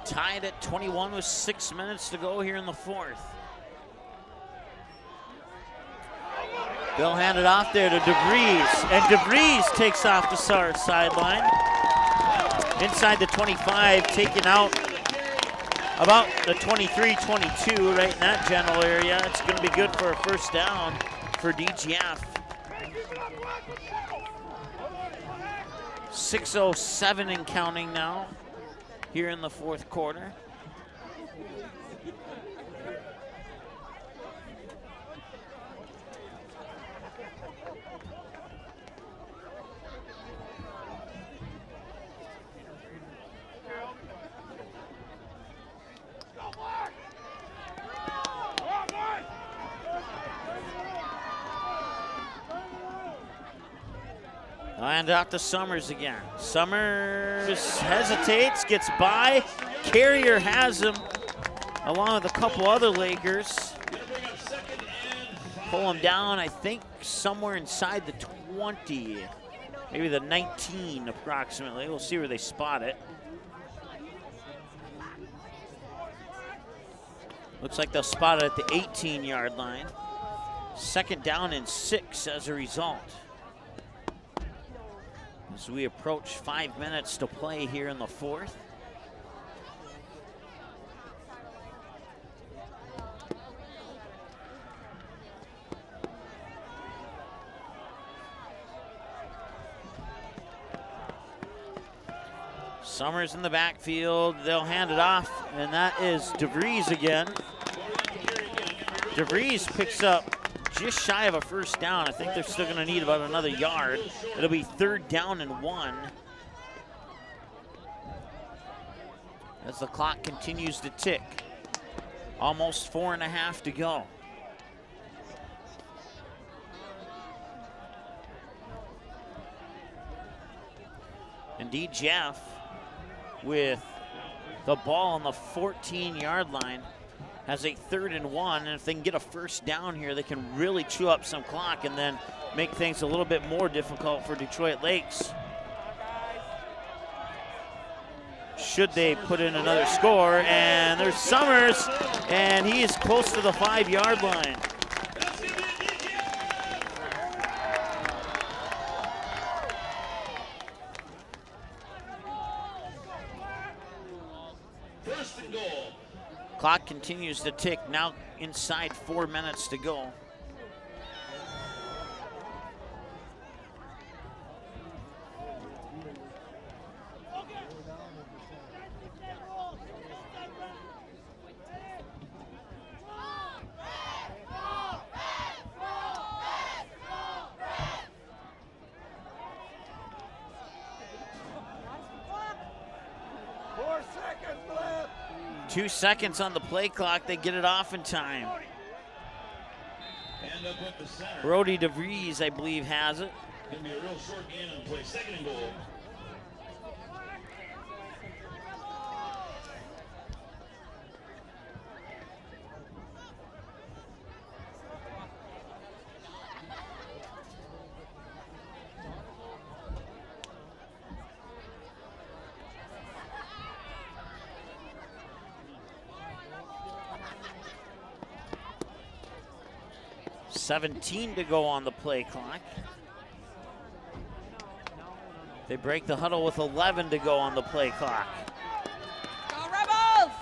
Speaker 3: Tied at 21 with 6 minutes to go here in the 4th. They'll hand it off there to DeVries, and DeVries takes off the sideline. Inside the 25, taken out about the 23-22, right in that general area. It's going to be good for a first down for DGF. 6:07 and counting now here in the 4th quarter. And out to Summers again. Summers hesitates, gets by. Carrier has him, along with a couple other Lakers. Pull him down, I think, somewhere inside the 20, maybe the 19 approximately. We'll see where they spot it. Looks like they'll spot it at the 18-yard line. Second down and 6 as a result. As we approach 5 minutes to play here in the 4th. Summers in the backfield. They'll hand it off, and that is DeVries again. DeVries picks up just shy of a first down. I think they're still going to need about another yard. It'll be 3rd down and 1. As the clock continues to tick. Almost 4.5 to go. And DGF with the ball on the 14-yard line has a 3rd and 1, and if they can get a first down here, they can really chew up some clock and then make things a little bit more difficult for Detroit Lakes. Should they put in another score, and there's Summers, and he is close to the 5-yard line. Clock continues to tick, now inside 4 minutes to go.
Speaker 11: Four seconds left.
Speaker 3: 2 seconds on the play clock. They get it off in time. Brody DeVries, I believe, has it.
Speaker 7: Gonna be a real short game on play. 2nd and goal.
Speaker 3: 17 to go on the play clock. They break the huddle with 11 to go on the play clock.
Speaker 14: Go Rebels!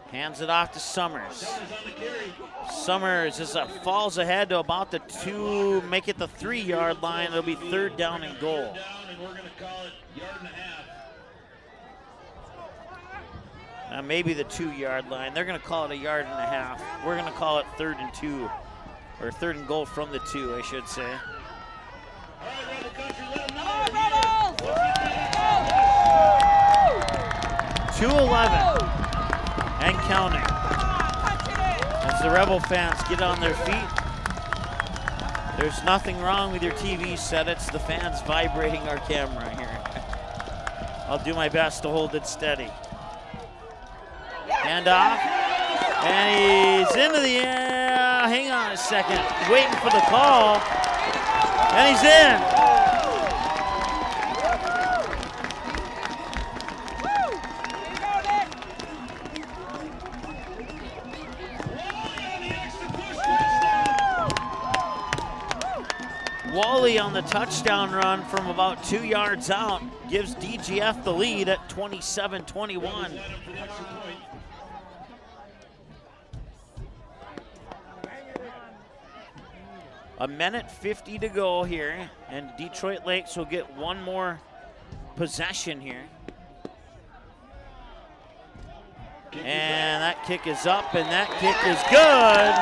Speaker 3: Hands it off to Summers. Summers falls ahead to about the 2, make it the 3-yard line. It'll be 3rd down and goal. Maybe the 2-yard line. They're going to call it a 1.5 yards. We're going to call it 3rd and 2, or 3rd and goal from the 2, I should say. 2:11 and counting. As the Rebel fans get on their feet, there's nothing wrong with your TV set. It's the fans vibrating our camera here. I'll do my best to hold it steady. Hand off, and he's into the air. Hang on a second, waiting for the call, and he's in. Wally on the touchdown run from about 2 yards out gives DGF the lead at 27-21. A minute 50 to go here, and Detroit Lakes will get one more possession here. And that kick is up, and that kick is good.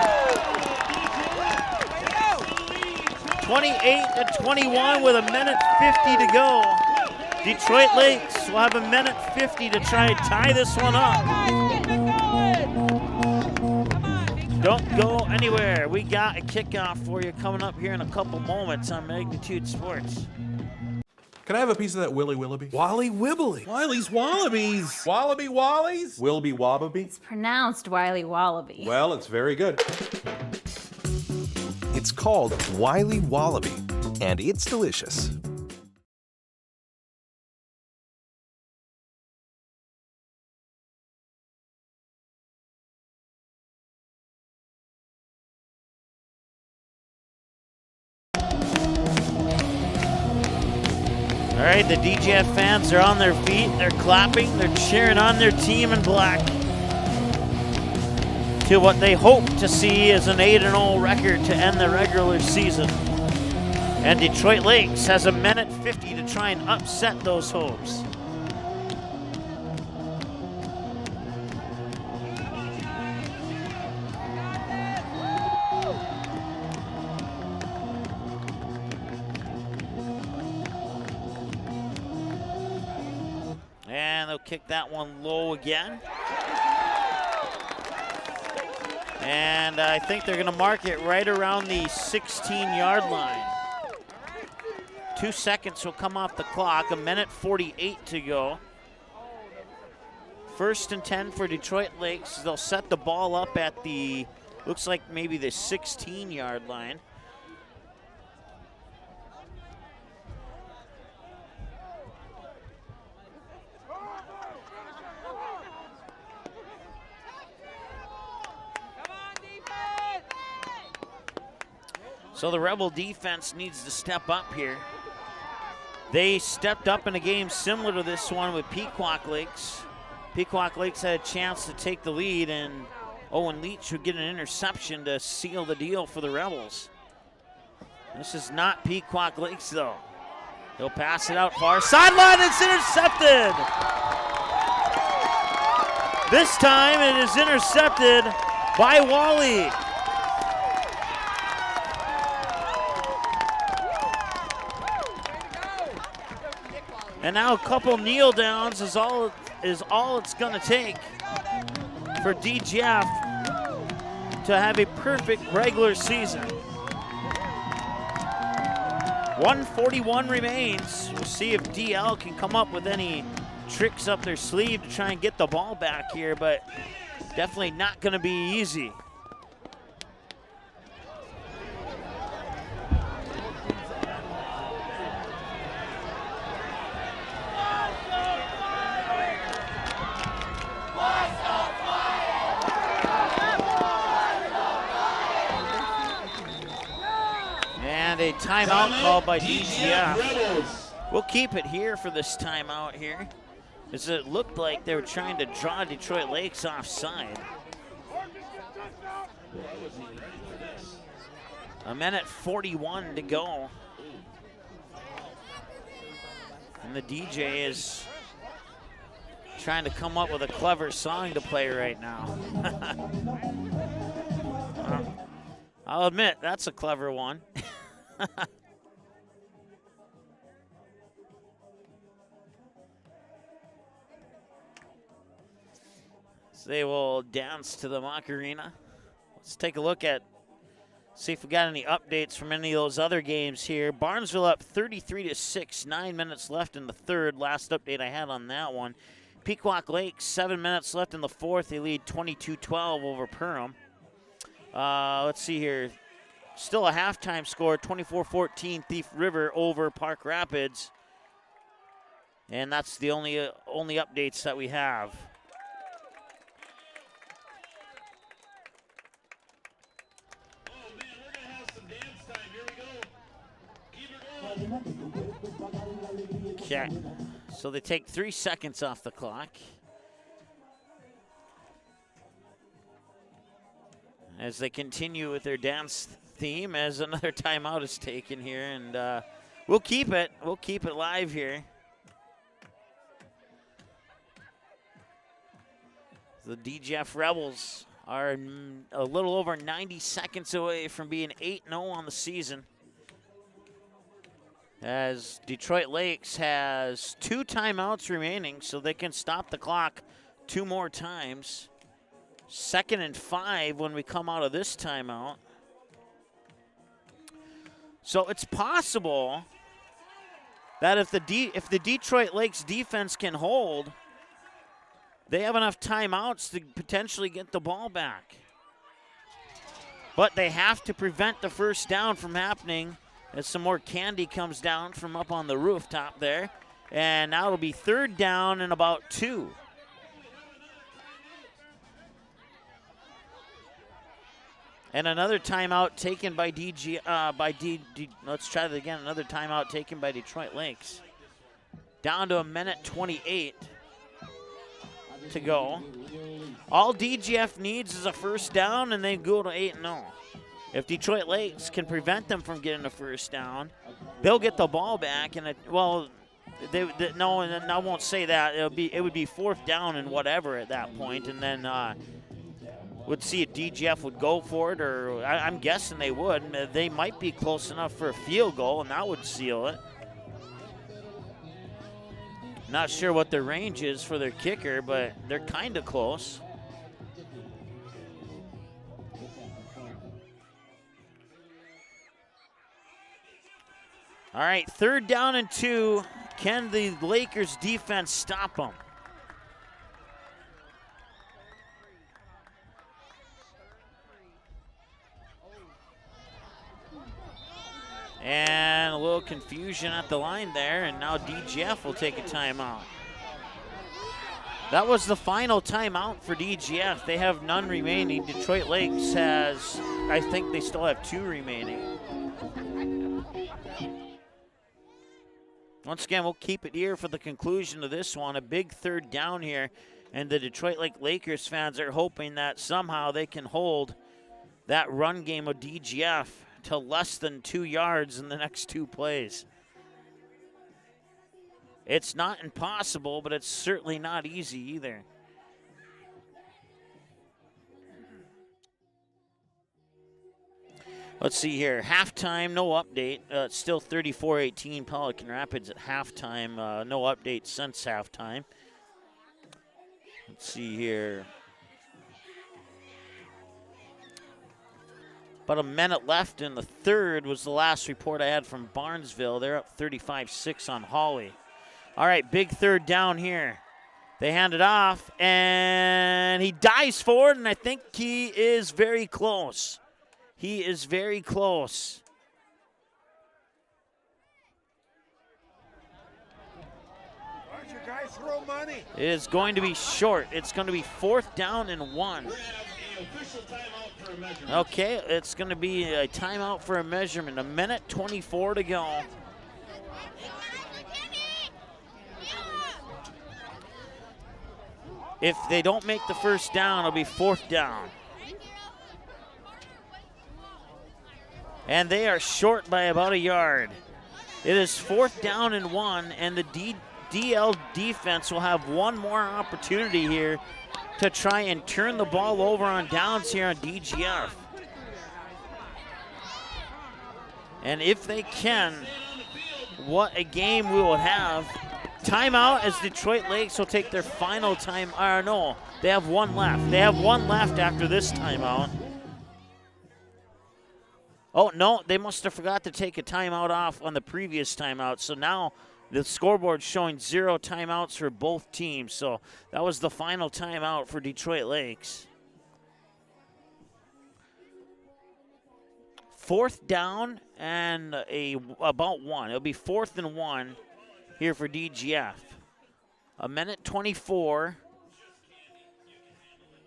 Speaker 3: 28-21 with a minute 50 to go. Detroit Lakes will have a minute 50 to try and tie this one up. Don't go anywhere. We got a kickoff for you coming up here in a couple moments on Magnitude Sports.
Speaker 8: Can I have a piece of that Willy Willoughby?
Speaker 15: Wally Wibbly.
Speaker 8: Wiley's Wallabies.
Speaker 15: Wallaby Wallies.
Speaker 8: Wilby Wababy.
Speaker 10: It's pronounced Wiley Wallaby.
Speaker 8: Well, it's very good.
Speaker 9: It's called Wiley Wallaby, and it's delicious.
Speaker 3: All right, the DGF fans are on their feet. They're clapping. They're cheering on their team in black to what they hope to see as an 8-0 record to end the regular season. And Detroit Lakes has a minute 50 to try and upset those hopes. And they'll kick that one low again. And I think they're going to mark it right around the 16-yard line. 2 seconds will come off the clock, a minute 48 to go. 1st and 10 for Detroit Lakes. They'll set the ball up at the, looks like maybe the 16-yard line. So the Rebel defense needs to step up here. They stepped up in a game similar to this one with Pequot Lakes. Pequot Lakes had a chance to take the lead, and Owen Leach would get an interception to seal the deal for the Rebels. This is not Pequot Lakes, though. He'll pass it out far sideline. It's intercepted. This time it is intercepted by Wally. And now a couple kneel downs is all it's going to take for DGF to have a perfect regular season. 1:41 remains. We'll see if DL can come up with any tricks up their sleeve to try and get the ball back here, but definitely not going to be easy. And a timeout called by DGF. We'll keep it here for this timeout here, as it looked like they were trying to draw Detroit Lakes offside. A minute 41 to go. And the DJ is trying to come up with a clever song to play right now. I'll admit, that's a clever one. So they will dance to the Macarena. Let's take a look at, see if we got any updates from any of those other games here. Barnesville up 33-6, 9 minutes left in the third. Last update I had on that one. Pequot Lakes, 7 minutes left in the fourth. They lead 22-12 over Perham. Let's see here. Still a halftime score, 24-14 Thief River over Park Rapids. And that's the only updates that we have. Okay, so they take 3 seconds off the clock. As they continue with their dance theme, as another timeout is taken here, and we'll keep it live here. The DGF Rebels are a little over 90 seconds away from being 8-0 on the season, as Detroit Lakes has 2 timeouts remaining, so they can stop the clock 2 more times. 2nd and 5 when we come out of this timeout. So it's possible that if the Detroit Lakes defense can hold, they have enough timeouts to potentially get the ball back. But they have to prevent the first down from happening, as some more candy comes down from up on the rooftop there. And now it'll be 3rd down and about 2. And another timeout taken by let's try that again. Another timeout taken by Detroit Lakes. Down to a minute 28 to go. All DGF needs is a first down, and they go to 8-0. If Detroit Lakes can prevent them from getting a first down, they'll get the ball back. And no, and I won't say that. It would be 4th down and whatever at that point, and then would see if DGF would go for it, or I'm guessing they would. They might be close enough for a field goal, and that would seal it. Not sure what their range is for their kicker, but they're kind of close. All right, 3rd down and 2. Can the Lakers defense stop them? And a little confusion at the line there, and now DGF will take a timeout. That was the final timeout for DGF. They have none remaining. Detroit Lakes has, I think they still have 2 remaining. Once again, we'll keep it here for the conclusion of this one. A big 3rd down here, and the Detroit Lakers fans are hoping that somehow they can hold that run game of DGF to less than 2 yards in the next 2 plays. It's not impossible, but it's certainly not easy either. Let's see here. Halftime, no update. It's still 34-18 Pelican Rapids at halftime. No update since halftime. Let's see here. About a minute left in the third was the last report I had from Barnesville. They're up 35-6 on Hawley. All right, big 3rd down here. They hand it off, and he dives forward, and I think he is very close. He is very close.
Speaker 11: Why don't you guys throw money?
Speaker 3: It is going to be short. It's going to be 4th down and 1.
Speaker 7: official timeout for a measurement.
Speaker 3: Okay, it's going to be a timeout for a measurement. 1:24 to go. If they don't make the first down, it'll be 4th down. And they are short by about a yard. It is 4th down and 1, and the DL defense will have one more opportunity here to try and turn the ball over on downs here on DGF. And if they can, what a game we will have. Timeout as Detroit Lakes will take their final time. No, they have one left. They have one left after this timeout. Oh, no, they must have forgot to take a timeout off on the previous timeout. So now the scoreboard's showing 0 timeouts for both teams. So that was the final timeout for Detroit Lakes. 4th down and about 1. It'll be 4th and 1 here for DGF. 1:24.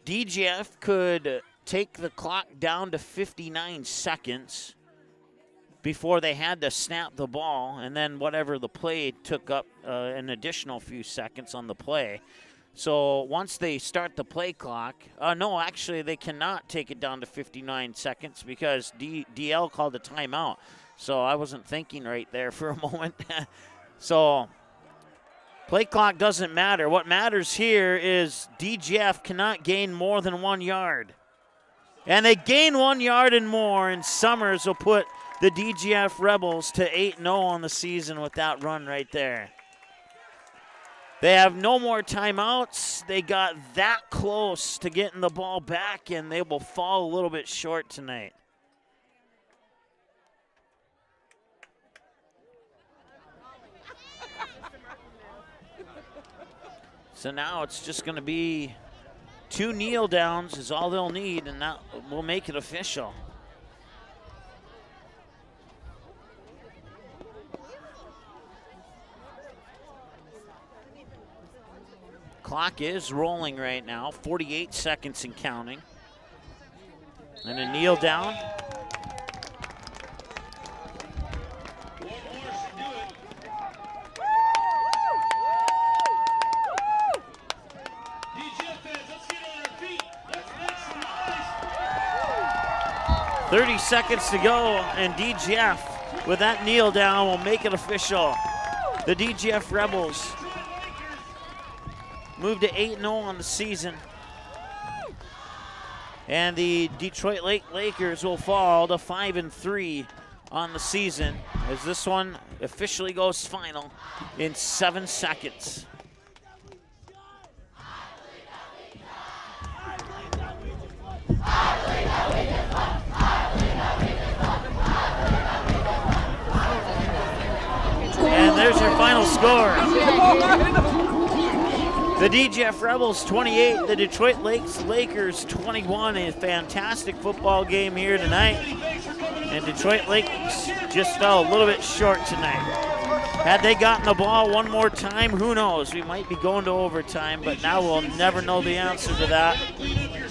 Speaker 3: DGF could take the clock down to 59 seconds before they had to snap the ball, and then whatever the play took up an additional few seconds on the play. So once they start the play clock, no, actually they cannot take it down to 59 seconds because DL called a timeout. So I wasn't thinking right there for a moment. So play clock doesn't matter. What matters here is DGF cannot gain more than 1 yard. And they gain 1 yard and more, and Summers will put the DGF Rebels to 8-0 on the season with that run right there. They have no more timeouts. They got that close to getting the ball back, and they will fall a little bit short tonight. So now it's just going to be 2 kneel downs is all they'll need, and that will make it official. Clock is rolling right now, 48 seconds and counting. And a kneel down.
Speaker 7: DGF
Speaker 3: 30 seconds to go, and DGF with that kneel down will make it official. The DGF Rebels move to 8-0 on the season. And the Detroit Lakers will fall to 5-3 on the season as this one officially goes final in 7 seconds. And there's your final score. The DGF Rebels 28, the Detroit Lakers 21. A fantastic football game here tonight. And Detroit Lakers just fell a little bit short tonight. Had they gotten the ball one more time, who knows? We might be going to overtime, but now we'll never know the answer to that.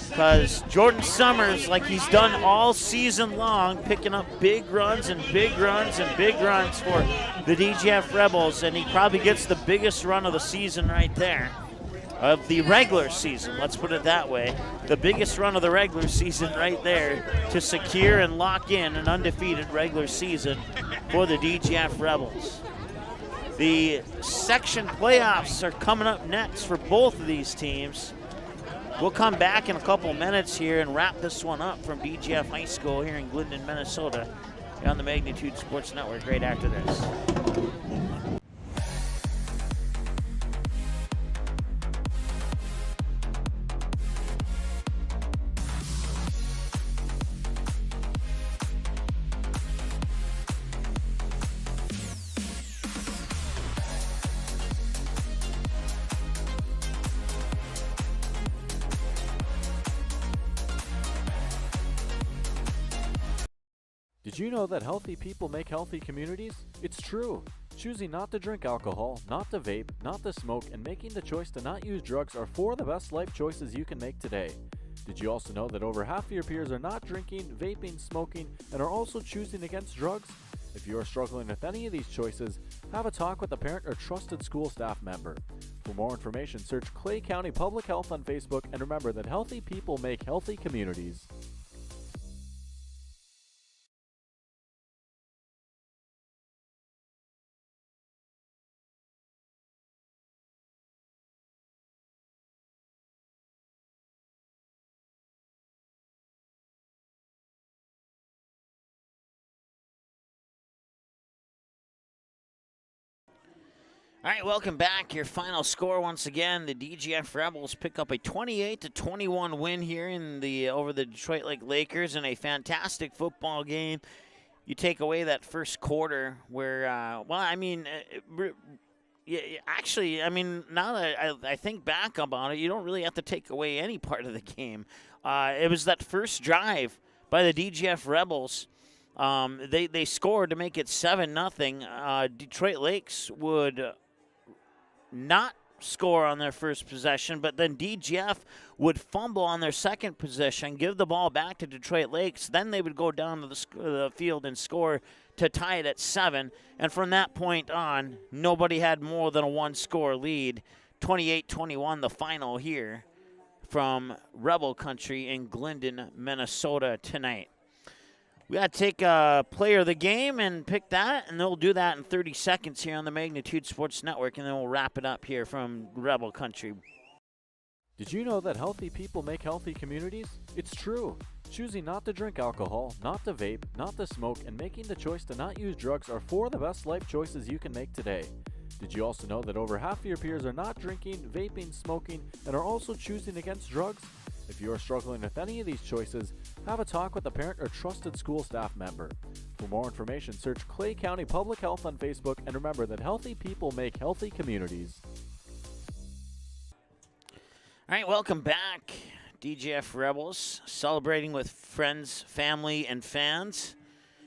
Speaker 3: Because Jordan Summers, like he's done all season long, picking up big runs and big runs and big runs for the DGF Rebels, and he probably gets the biggest run of the season right there. Of the regular season, let's put it that way. The biggest run of the regular season right there to secure and lock in an undefeated regular season for the DGF Rebels. The section playoffs are coming up next for both of these teams. We'll come back in a couple minutes here and wrap this one up from DGF High School here in Glyndon, Minnesota on the Magnitude Sports Network right after this.
Speaker 4: Did you know that healthy people make healthy communities? It's true. Choosing not to drink alcohol, not to vape, not to smoke, and making the choice to not use drugs are 4 of the best life choices you can make today. Did you also know that over half of your peers are not drinking, vaping, smoking, and are also choosing against drugs? If you are struggling with any of these choices, have a talk with a parent or trusted school staff member. For more information, search Clay County Public Health on Facebook, and remember that healthy people make healthy communities.
Speaker 3: All right, welcome back. Your final score once again: the DGF Rebels pick up a 28-21 win here over the Detroit Lake Lakers in a fantastic football game. You take away that first quarter where, actually, I mean, now that I think back about it, you don't really have to take away any part of the game. It was that first drive by the DGF Rebels. They scored to make it 7-0. Detroit Lakes would not score on their first possession, but then DGF would fumble on their second possession, give the ball back to Detroit Lakes. Then they would go down to the field and score to tie it at 7. And from that point on, nobody had more than a one-score lead. 28-21 the final here from Rebel Country in Glyndon, Minnesota tonight. We got to take a player of the game and pick that, and they'll do that in 30 seconds here on the Magnitude Sports Network, and then we'll wrap it up here from Rebel Country.
Speaker 4: Did you know that healthy people make healthy communities? It's true. Choosing not to drink alcohol, not to vape, not to smoke, and making the choice to not use drugs are 4 of the best life choices you can make today. Did you also know that over half of your peers are not drinking, vaping, smoking, and are also choosing against drugs? If you are struggling with any of these choices, have a talk with a parent or trusted school staff member. For more information, search Clay County Public Health on Facebook, and remember that healthy people make healthy communities.
Speaker 3: All right, welcome back. DGF Rebels celebrating with friends, family, and fans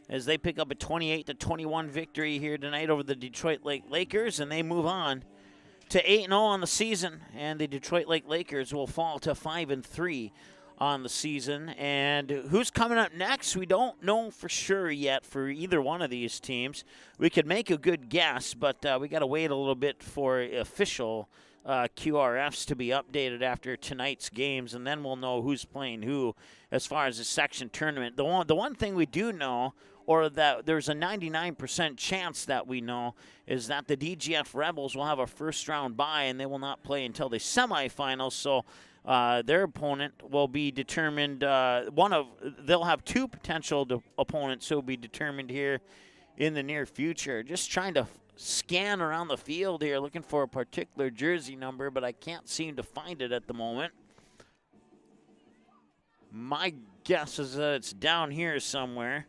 Speaker 3: as they pick up a 28-21 victory here tonight over the Detroit Lake Lakers, and they move on to 8-0 on the season, and the Detroit Lake Lakers will fall to 5-3 on the season. And who's coming up next, we don't know for sure yet for either one of these teams. We could make a good guess, but we got to wait a little bit for official QRFs to be updated after tonight's games, and then we'll know who's playing who as far as the section tournament. The one thing we do know, or that there's a 99% chance that we know, is that the DGF Rebels will have a first-round bye, and they will not play until the semifinals. So their opponent will be determined. They'll have 2 potential opponents who will be determined here in the near future. Just trying to scan around the field here, looking for a particular jersey number, but I can't seem to find it at the moment. My guess is that it's down here somewhere.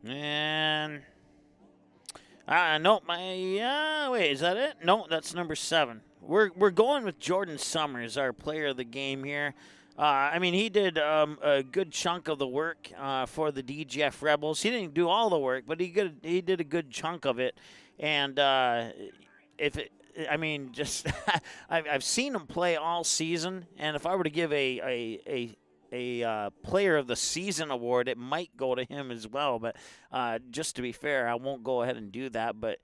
Speaker 3: And no, wait, is that it? No, that's number 7. We're going with Jordan Summers, our player of the game here. I mean, he did a good chunk of the work for the DGF Rebels. He didn't do all the work, but he did a good chunk of it. And I've seen him play all season, and if I were to give a player of the season award, it might go to him as well. But just to be fair, I won't go ahead and do that. But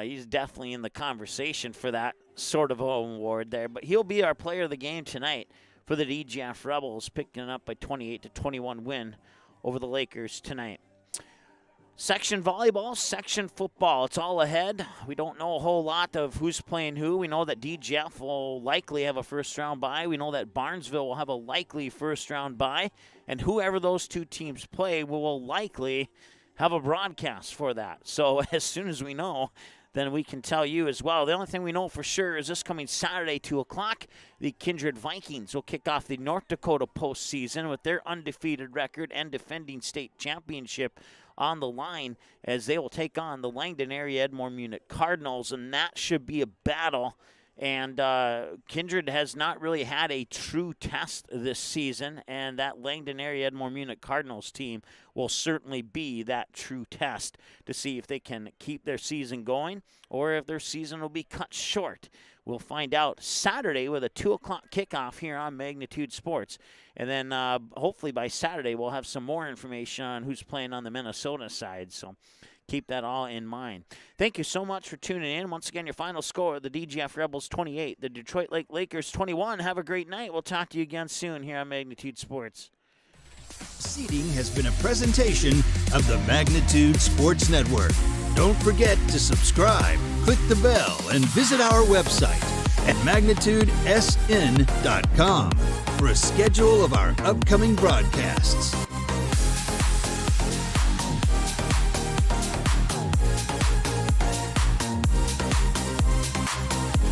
Speaker 3: he's definitely in the conversation for that sort of award there. But he'll be our player of the game tonight for the DGF Rebels, picking up a 28-21 win over the Lakers tonight. Section volleyball, section football, it's all ahead. We don't know a whole lot of who's playing who. We know that DGF will likely have a first-round bye. We know that Barnesville will have a likely first-round bye. And whoever those 2 teams play will likely have a broadcast for that. So as soon as we know, then we can tell you as well. The only thing we know for sure is this coming Saturday, 2 o'clock, the Kindred Vikings will kick off the North Dakota postseason with their undefeated record and defending state championship on the line as they will take on the Langdon area Edmore Munich Cardinals, and that should be a battle. And Kindred has not really had a true test this season, and that Langdon area Edmore Munich Cardinals team will certainly be that true test to see if they can keep their season going or if their season will be cut short. We'll find out Saturday with a 2 o'clock kickoff here on Magnitude Sports. And then hopefully by Saturday we'll have some more information on who's playing on the Minnesota side. So keep that all in mind. Thank you so much for tuning in. Once again, your final score, the DGF Rebels 28, the Detroit Lake Lakers 21. Have a great night. We'll talk to you again soon here on Magnitude Sports.
Speaker 1: Seating has been a presentation of the Magnitude Sports Network. Don't forget to subscribe, click the bell, and visit our website at magnitudesn.com for a schedule of our upcoming broadcasts.